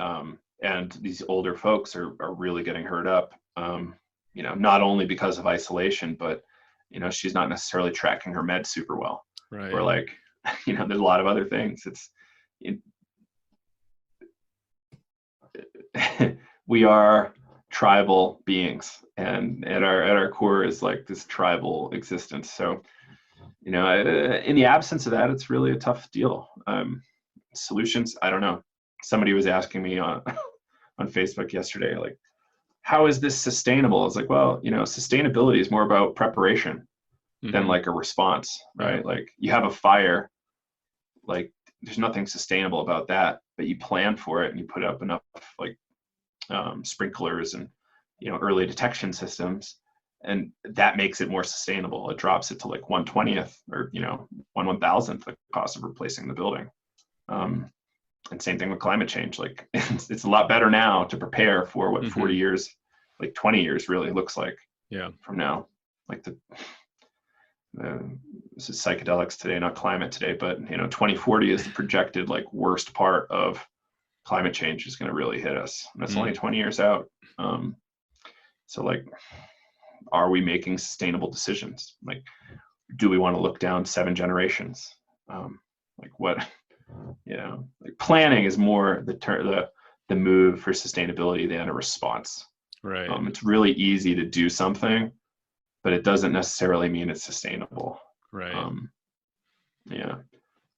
And these older folks are really getting hurt up, not only because of isolation, but, she's not necessarily tracking her meds super well. Right. Or like, there's a lot of other things. We are tribal beings, and at our core is like this tribal existence. So, in the absence of that, it's really a tough deal. Solutions, I don't know. Somebody was asking me on Facebook yesterday, like, how is this sustainable? I was like, well, sustainability is more about preparation than like a response, right? Yeah. Like, you have a fire, like there's nothing sustainable about that, but you plan for it and you put up enough like sprinklers and early detection systems, and that makes it more sustainable. It drops it to like 1/20th or 1/1000th the cost of replacing the building. And same thing with climate change. Like it's a lot better now to prepare for what 40 years, like 20 years really looks like from now. Like this is psychedelics today, not climate today, but 2040 is the projected like worst part of climate change is going to really hit us. And that's only 20 years out. So like, are we making sustainable decisions? Like, do we want to look down 7 generations? Like what, like planning is more the move for sustainability than a response. Right. It's really easy to do something, but it doesn't necessarily mean it's sustainable. Right. Yeah.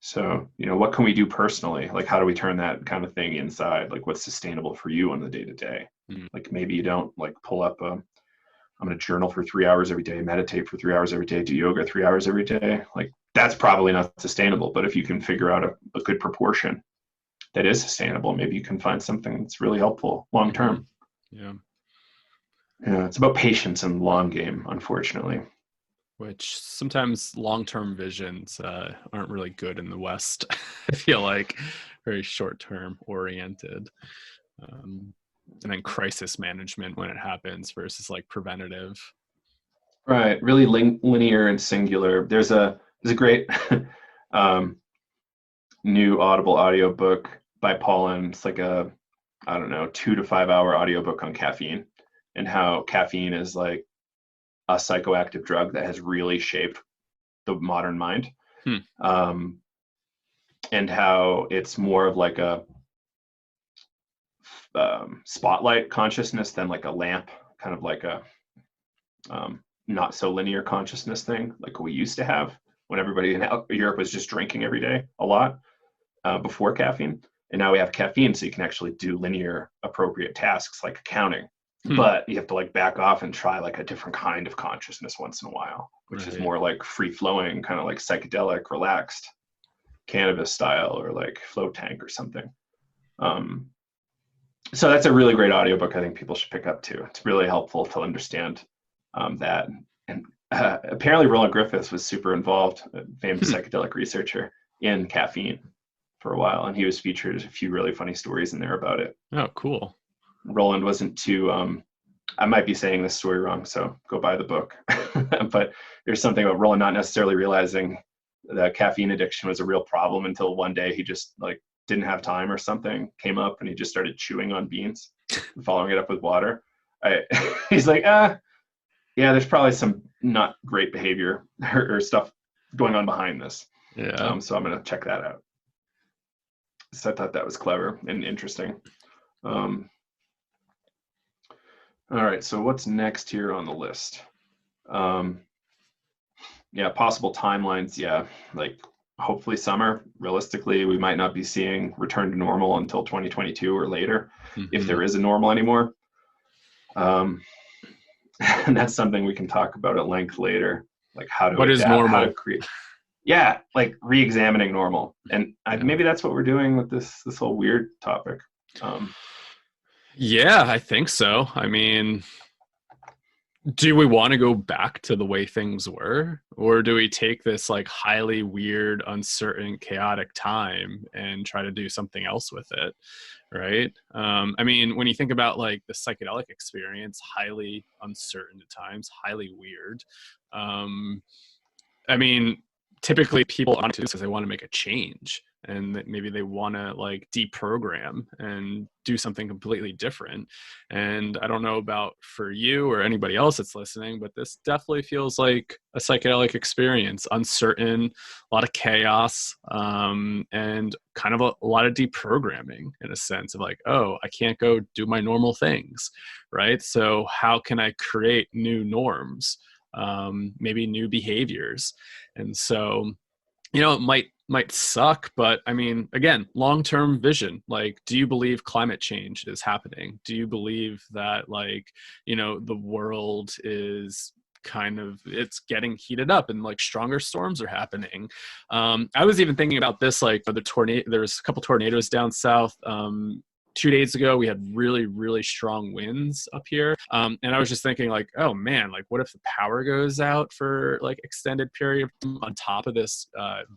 So, what can we do personally? Like, how do we turn that kind of thing inside? Like, what's sustainable for you on the day to day? Like, maybe you don't like pull up I'm going to journal for 3 hours every day, meditate for 3 hours every day, do yoga 3 hours every day. Like, that's probably not sustainable. But if you can figure out a good proportion that is sustainable, maybe you can find something that's really helpful long term. Yeah. Yeah. It's about patience and long game, unfortunately. Which sometimes long-term visions aren't really good in the West. I feel like very short-term oriented, and then crisis management when it happens versus like preventative. Right, really linear and singular. There's a great new Audible audiobook by Paulin. It's like a I don't know, 2 to 5 hour audiobook on caffeine, and how caffeine is like a psychoactive drug that has really shaped the modern mind. Hmm. And how it's more of like a spotlight consciousness than like a lamp, kind of like a not so linear consciousness thing like we used to have when everybody in Europe was just drinking every day a lot before caffeine. And now we have caffeine, so you can actually do linear appropriate tasks like accounting. But you have to like back off and try like a different kind of consciousness once in a while, which is more like free flowing, kind of like psychedelic, relaxed cannabis style, or like float tank or something. So that's a really great audiobook I think people should pick up too. It's really helpful to understand that. And apparently Roland Griffiths was super involved, a famous psychedelic researcher, in caffeine for a while, and he was featured a few really funny stories in there about it. Oh, cool. Roland wasn't too I might be saying this story wrong, so go buy the book. But there's something about Roland not necessarily realizing that caffeine addiction was a real problem until one day he just like didn't have time or something came up, and he just started chewing on beans and following it up with water. He's like, yeah, there's probably some not great behavior or stuff going on behind this. Yeah. So I'm going to check that out. So I thought that was clever and interesting. All right, so what's next here on the list? Yeah, possible timelines. Yeah, like hopefully summer. Realistically, we might not be seeing return to normal until 2022 or later, if there is a normal anymore. And that's something we can talk about at length later, like how to what adapt, is normal? how to create. Yeah, like re-examining normal, and maybe that's what we're doing with this whole weird topic. Yeah, I think so. I mean, do we want to go back to the way things were, or do we take this like highly weird, uncertain, chaotic time and try to do something else with it? Right. I mean, when you think about like the psychedelic experience, highly uncertain at times, highly weird. I mean, typically people want to do this because they want to make a change, and that maybe they want to like deprogram and do something completely different. And I don't know about for you or anybody else that's listening, but this definitely feels like a psychedelic experience, uncertain, a lot of chaos, and kind of a lot of deprogramming in a sense of like, oh, I can't go do my normal things, right? So how can I create new norms? Maybe new behaviors. And so, you know, it might suck, but I mean, again, long-term vision. Like, do you believe climate change is happening? Do you believe that, like, you know, the world is kind of, it's getting heated up and like stronger storms are happening? I was even thinking about this, like the tornado, there's a couple tornadoes down south. 2 days ago, we had really, really strong winds up here. And I was just thinking like, oh man, like what if the power goes out for like extended period on top of this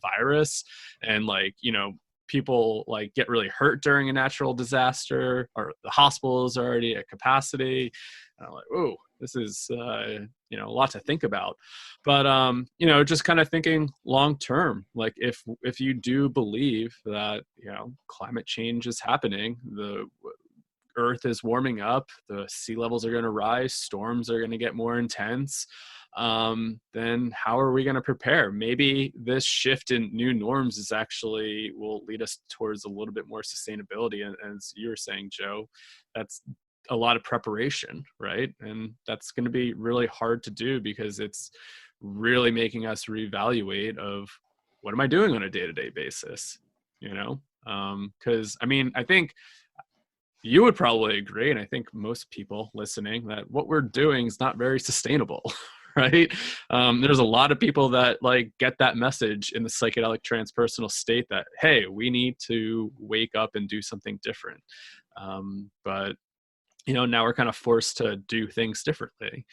virus, and like, you know, people like get really hurt during a natural disaster, or the hospital is already at capacity. And I'm like, oh, this is, you know, a lot to think about. But, you know, just kind of thinking long term, like if you do believe that, you know, climate change is happening, the earth is warming up, the sea levels are going to rise, storms are going to get more intense, then how are we going to prepare? Maybe this shift in new norms is actually will lead us towards a little bit more sustainability. And as you were saying, Joe, that's a lot of preparation, right? And that's going to be really hard to do because it's really making us reevaluate of what am I doing on a day-to-day basis, you know? Because I mean, I think you would probably agree, and I think most people listening, that what we're doing is not very sustainable, right? There's a lot of people that like get that message in the psychedelic transpersonal state that, hey, we need to wake up and do something different. But you know, now we're kind of forced to do things differently.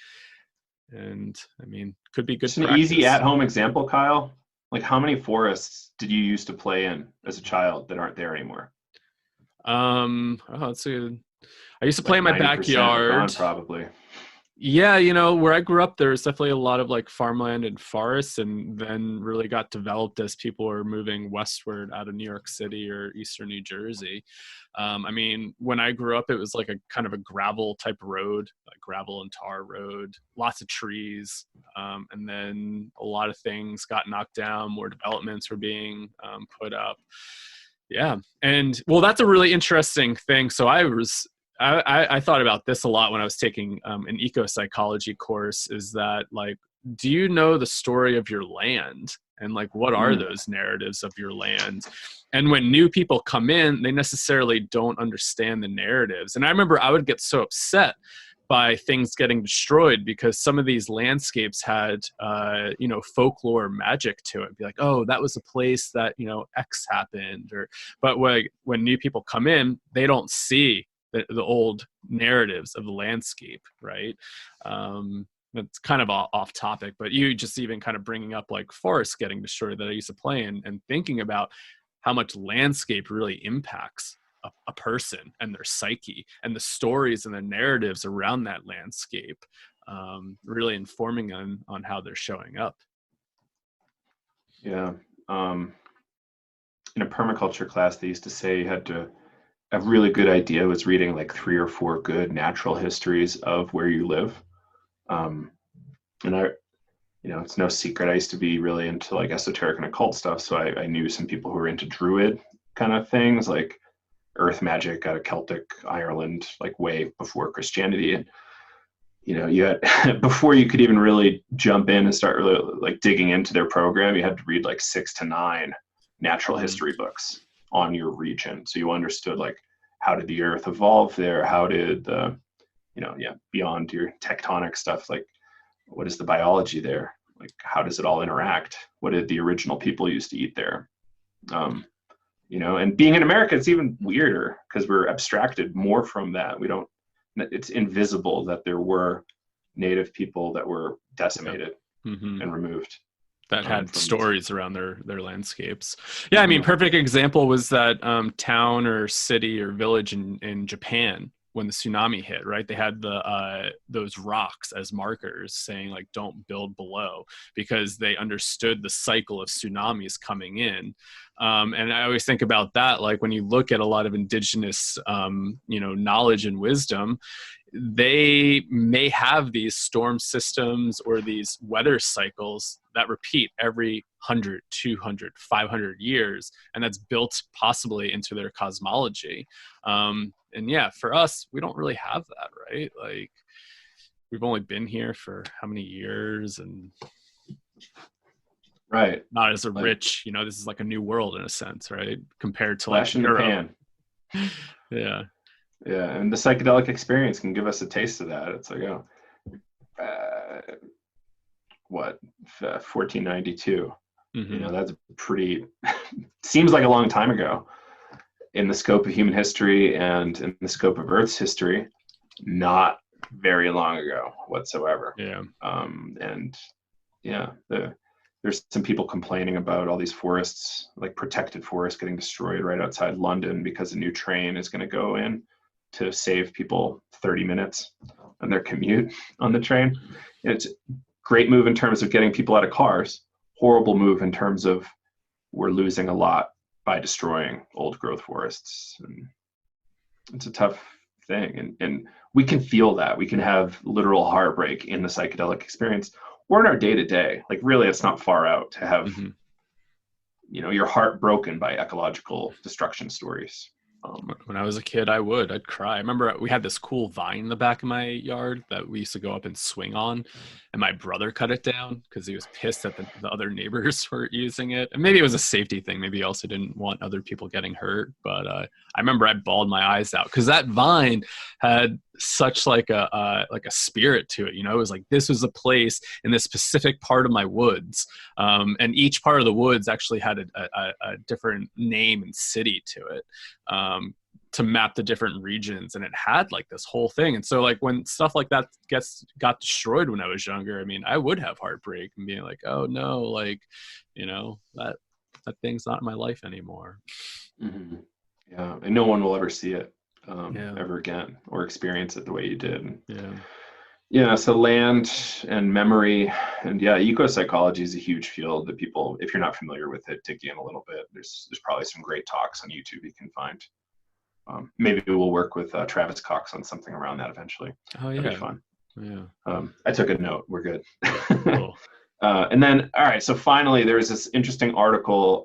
And I mean, could be good Just an practice. easy at-home example, Kyle. Like, how many forests did you used to play in as a child that aren't there anymore? Oh, let's see. I used to play in my 90% are gone, backyard. probably. Yeah, you know, where I grew up, there was definitely a lot of like farmland and forests, and then really got developed as people were moving westward out of New York City or eastern New Jersey. I mean, when I grew up, it was like a kind of a gravel type road, like gravel and tar road, lots of trees. And then a lot of things got knocked down, more developments were being put up. Yeah. And well, that's a really interesting thing. So I thought about this a lot when I was taking an eco psychology course, is that like, do you know the story of your land? And like, what are those narratives of your land? And when new people come in, they necessarily don't understand the narratives. And I remember I would get so upset by things getting destroyed because some of these landscapes had, you know, folklore magic to it. Be like, oh, that was a place that, you know, X happened. Or, but when new people come in, they don't see the old narratives of the landscape, right? That's kind of off topic, but you just even kind of bringing up like forests getting destroyed that I used to play in, and thinking about how much landscape really impacts a person and their psyche, and the stories and the narratives around that landscape, really informing on how they're showing up. Yeah. In a permaculture class, they used to say you had to, a really good idea was reading like 3 or 4 good natural histories of where you live. And I, you know, it's no secret, I used to be really into like esoteric and occult stuff. So I knew some people who were into druid kind of things, like earth magic out of Celtic Ireland, like way before Christianity. And, you know, you had, before you could even really jump in and start really like digging into their program, you had to read like 6 to 9 natural history books on your region. So you understood like, how did the earth evolve there? How did the, you know, yeah, beyond your tectonic stuff, like what is the biology there? Like, how does it all interact? What did the original people used to eat there? You know, and being in America, it's even weirder because we're abstracted more from that. We don't, it's invisible that there were native people that were decimated and removed. That had stories around their landscapes. Yeah, I mean, perfect example was that town or city or village in Japan when the tsunami hit, right? They had those rocks as markers saying like, don't build below, because they understood the cycle of tsunamis coming in. And I always think about that, like when you look at a lot of indigenous, you know, knowledge and wisdom, they may have these storm systems or these weather cycles that repeat every 100, 200, 500 years. And that's built possibly into their cosmology. And yeah, for us, we don't really have that, right? Like we've only been here for how many years, and right, not as a rich, you know, this is like a new world in a sense, right? Compared to flash like in the Europe. pan. Yeah. Yeah, and the psychedelic experience can give us a taste of that. It's like, oh, what, 1492? You know, that's pretty, seems like a long time ago in the scope of human history and in the scope of Earth's history, not very long ago whatsoever. Yeah. And yeah, there's some people complaining about all these forests, like protected forests getting destroyed right outside London because a new train is going to go in to save people 30 minutes on their commute on the train. It's a great move in terms of getting people out of cars, horrible move in terms of we're losing a lot by destroying old growth forests. And it's a tough thing. And we can feel that. We can have literal heartbreak in the psychedelic experience or in our day-to-day. Like really, it's not far out to have, you know, your heart broken by ecological destruction stories. When I was a kid, I'd cry. I remember we had this cool vine in the back of my yard that we used to go up and swing on, and my brother cut it down because he was pissed that the other neighbors were using it. And maybe it was a safety thing. Maybe he also didn't want other people getting hurt. But I remember I bawled my eyes out because that vine had such like a spirit to it. You know, it was like, this was a place in this specific part of my woods. And each part of the woods actually had a different name and city to it. To map the different regions, and it had like this whole thing. And so like when stuff like that got destroyed when I was younger, I mean, I would have heartbreak and being like, oh no, like, you know, that thing's not in my life anymore. Yeah, and no one will ever see it ever again or experience it the way you did. Yeah. Yeah, so land and memory, and yeah, eco-psychology is a huge field that people, if you're not familiar with it, dig in a little bit. There's probably some great talks on YouTube you can find. Maybe we'll work with Travis Cox on something around that eventually. Oh That'd be yeah. fun. Yeah. I took a note. We're good. Cool. And then, all right, so finally, there's this interesting article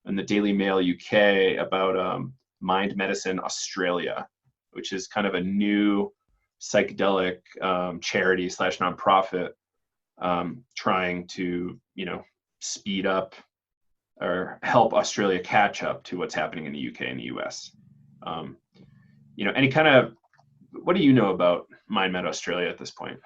in the Daily Mail UK about Mind Medicine Australia, which is kind of a new psychedelic charity slash nonprofit trying to, speed up or help Australia catch up to what's happening in the UK and the US. Any kind of, what do you know about Mind Med Australia at this point?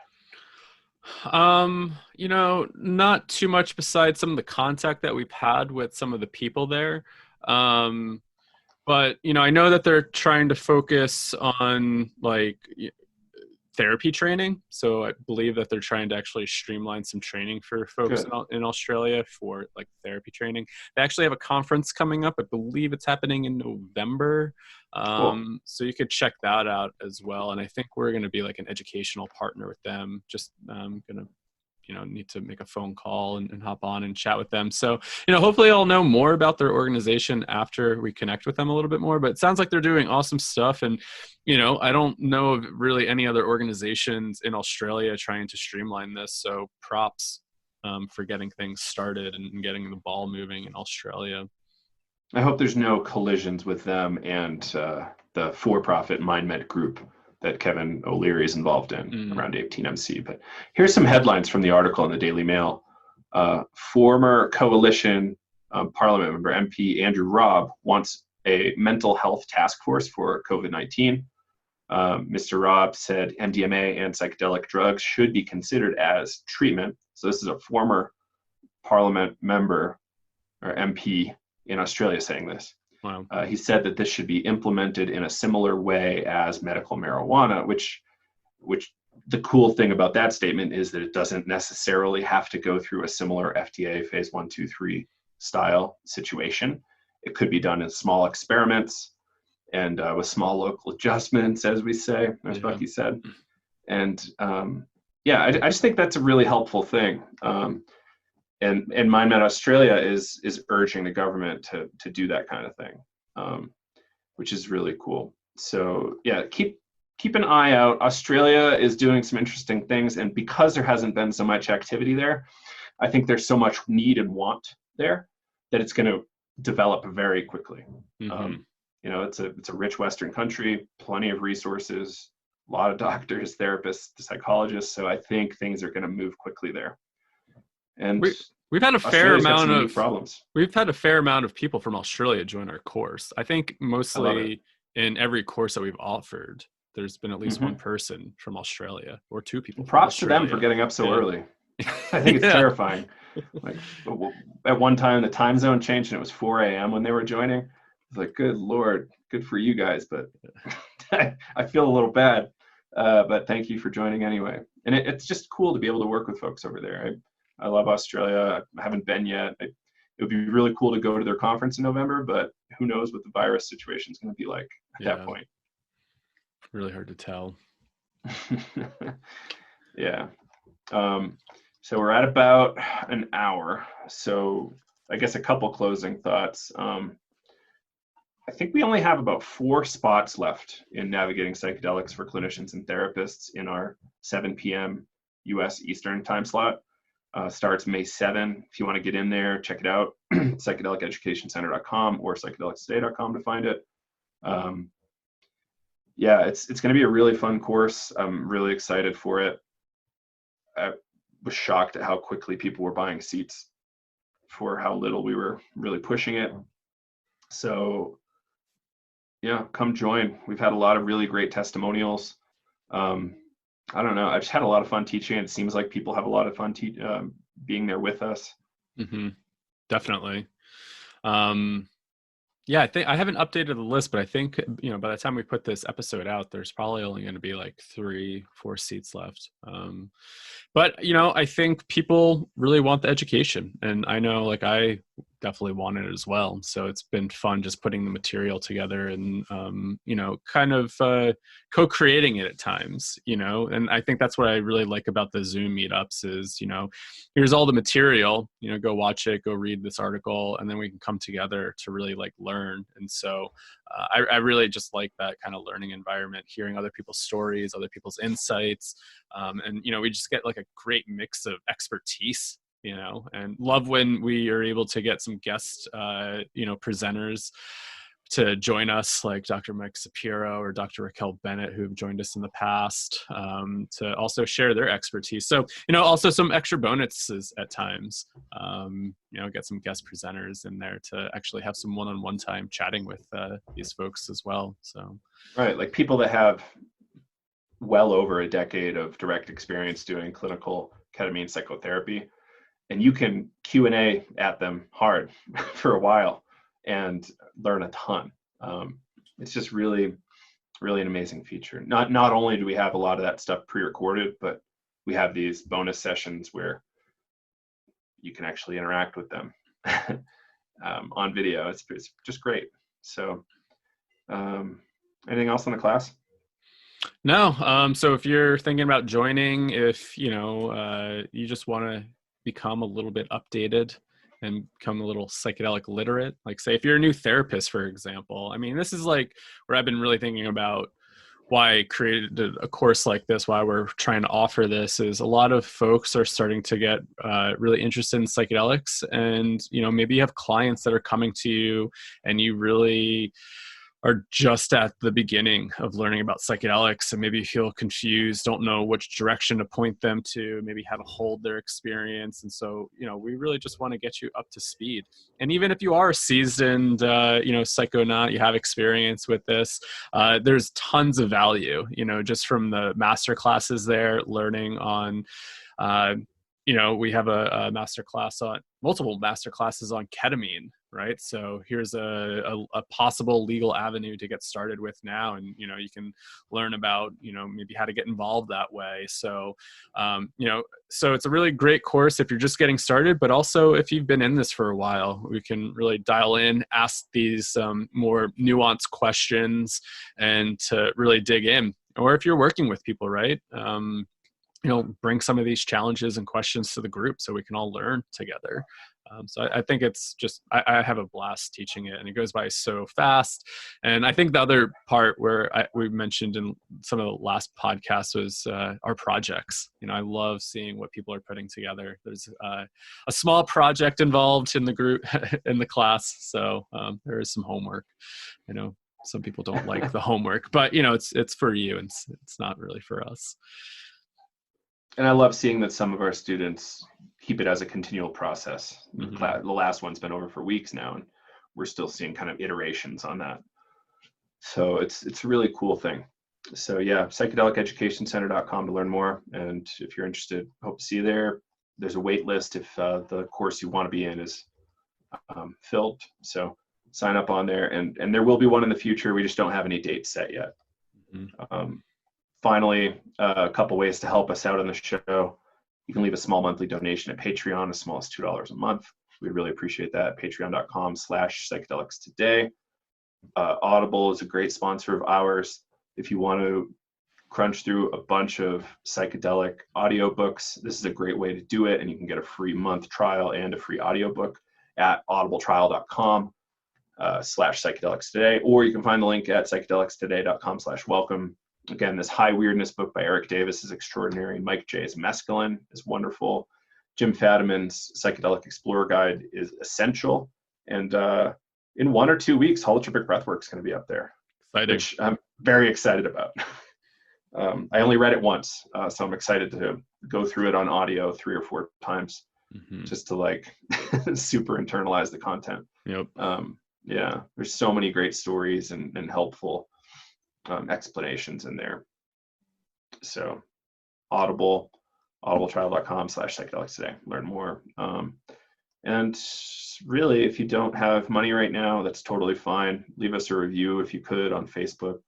Not too much besides some of the contact that we've had with some of the people there. But I know that they're trying to focus on like therapy training. So I believe that they're trying to actually streamline some training for folks Good. in Australia for like therapy training. They actually have a conference coming up. I believe it's happening in November. Cool. So you could check that out as well. And I think we're going to be like an educational partner with them. Just going to need to make a phone call and hop on and chat with them. So, hopefully I'll know more about their organization after we connect with them a little bit more, but it sounds like they're doing awesome stuff. And, I don't know of really any other organizations in Australia trying to streamline this. So props for getting things started and getting the ball moving in Australia. I hope there's no collisions with them and the for-profit MindMed group that Kevin O'Leary is involved in around 18MC. But here's some headlines from the article in the Daily Mail. Former coalition parliament member MP Andrew Robb wants a mental health task force for COVID-19. Mr. Robb said MDMA and psychedelic drugs should be considered as treatment. So this is a former parliament member or MP in Australia saying this. Wow. He said that this should be implemented in a similar way as medical marijuana, which the cool thing about that statement is that it doesn't necessarily have to go through a similar FDA phase 1, 2, 3 style situation. It could be done in small experiments and with small local adjustments, as we say, as Bucky said. And I just think that's a really helpful thing. And MindMed Australia is urging the government to do that kind of thing, which is really cool. So yeah, keep an eye out. Australia is doing some interesting things, and because there hasn't been so much activity there, I think there's so much need and want there that it's going to develop very quickly. It's a rich Western country, plenty of resources, a lot of doctors, therapists, psychologists. So I think things are going to move quickly there. And we've had a fair amount of problems. We've had a fair amount of people from Australia join our course. I think mostly in every course that we've offered, there's been at least one person from Australia or two people. Props to them for getting up so early. I think it's terrifying. Like at one time, the time zone changed and it was 4 a.m. when they were joining. It's like, good Lord, good for you guys, but I feel a little bad. But thank you for joining anyway. And it's just cool to be able to work with folks over there. I love Australia. I haven't been yet. It would be really cool to go to their conference in November, but who knows what the virus situation is going to be like at that point. Really hard to tell. Yeah. So we're at about an hour. So I guess a couple closing thoughts. I think we only have about 4 spots left in Navigating Psychedelics for clinicians and therapists in our 7 p.m. U.S. Eastern time slot. Starts May 7. If you want to get in there, check it out, psychedeliceducationcenter.com or psychedelicstoday.com to find it. It's going to be a really fun course. I'm really excited for it. I was shocked at how quickly people were buying seats for how little we were really pushing it. So yeah, come join. We've had a lot of really great testimonials. I don't know. I just had a lot of fun teaching. It seems like people have a lot of fun being there with us. Definitely. I think I haven't updated the list, but I think, by the time we put this episode out, there's probably only going to be like 3-4 seats left. But, I think people really want the education. And I know like I definitely wanted it as well. So it's been fun just putting the material together and, kind of co-creating it at times, and I think that's what I really like about the Zoom meetups is, here's all the material, go watch it, go read this article, and then we can come together to really like learn. And so I really just like that kind of learning environment, hearing other people's stories, other people's insights. And, we just get like a great mix of expertise, and love when we are able to get some guest, presenters to join us, like Dr. Mike Sapiro or Dr. Raquel Bennett, who have joined us in the past, to also share their expertise. So, also some extra bonuses at times, get some guest presenters in there to actually have some one-on-one time chatting with these folks as well. So, right, like people that have well over a decade of direct experience doing clinical ketamine psychotherapy, and you can Q&A at them hard for a while and learn a ton. It's just really, really an amazing feature. Not only do we have a lot of that stuff pre-recorded, but we have these bonus sessions where you can actually interact with them on video. It's just great. So anything else on the class? No. So if you're thinking about joining, if, you just want to become a little bit updated and become a little psychedelic literate, like say if you're a new therapist, for example, I mean, this is like where I've been really thinking about why I created a course like this, why we're trying to offer this, is a lot of folks are starting to get really interested in psychedelics. And, maybe you have clients that are coming to you and you really are just at the beginning of learning about psychedelics and maybe feel confused, don't know which direction to point them to, maybe how to hold their experience. And so, we really just want to get you up to speed. And even if you are a seasoned, psychonaut, you have experience with this, there's tons of value, just from the master classes there, learning on, we have a master class on multiple master classes on ketamine, right? So here's a possible legal avenue to get started with now. And, you can learn about, maybe how to get involved that way. So, so it's a really great course if you're just getting started, but also if you've been in this for a while, we can really dial in, ask these more nuanced questions and to really dig in. Or if you're working with people, right? Bring some of these challenges and questions to the group so we can all learn together. So I think it's just, I have a blast teaching it, and it goes by so fast. And I think the other part where we mentioned in some of the last podcasts was our projects. I love seeing what people are putting together. There's a small project involved in the group, in the class. So there is some homework. Some people don't like the homework, but it's for you, and it's not really for us. And I love seeing that some of our students keep it as a continual process. Mm-hmm. The last one's been over for weeks now, and we're still seeing kind of iterations on that. So it's a really cool thing. So yeah, psychedeliceducationcenter.com to learn more. And if you're interested, hope to see you there. There's a wait list if the course you want to be in is filled. So sign up on there, and there will be one in the future. We just don't have any dates set yet. Mm-hmm. Finally, a couple ways to help us out on the show. You can leave a small monthly donation at Patreon, as small as $2 a month. We'd really appreciate that. Patreon.com/psychedelics today. Audible is a great sponsor of ours. If you want to crunch through a bunch of psychedelic audiobooks, this is a great way to do it. And you can get a free month trial and a free audiobook at audibletrial.com/psychedelics today, or you can find the link at psychedelicstoday.com/welcome. Again, this High Weirdness book by Eric Davis is extraordinary. Mike J's Mescaline is wonderful. Jim Fadiman's Psychedelic Explorer Guide is essential. And in 1 or 2 weeks, Holotropic Breathwork is going to be up there, which I'm very excited about. I only read it once, so I'm excited to go through it on audio 3 or 4 times, just to like super internalize the content. Yep. Yeah, there's so many great stories and helpful explanations in there. So audibletrial.com/psychedelics today. Learn more. And really, if you don't have money right now, that's totally fine. Leave us a review if you could on Facebook,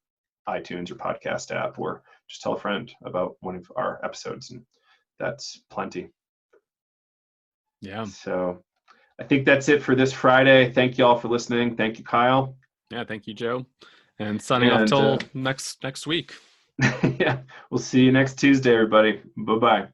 iTunes, or podcast app, or just tell a friend about one of our episodes, and that's plenty. Yeah. So I think that's it for this Friday. Thank you all for listening. Thank you, Kyle. Yeah, thank you, Joe. And signing off And till next week. yeah, we'll see you next Tuesday, everybody. Bye-bye.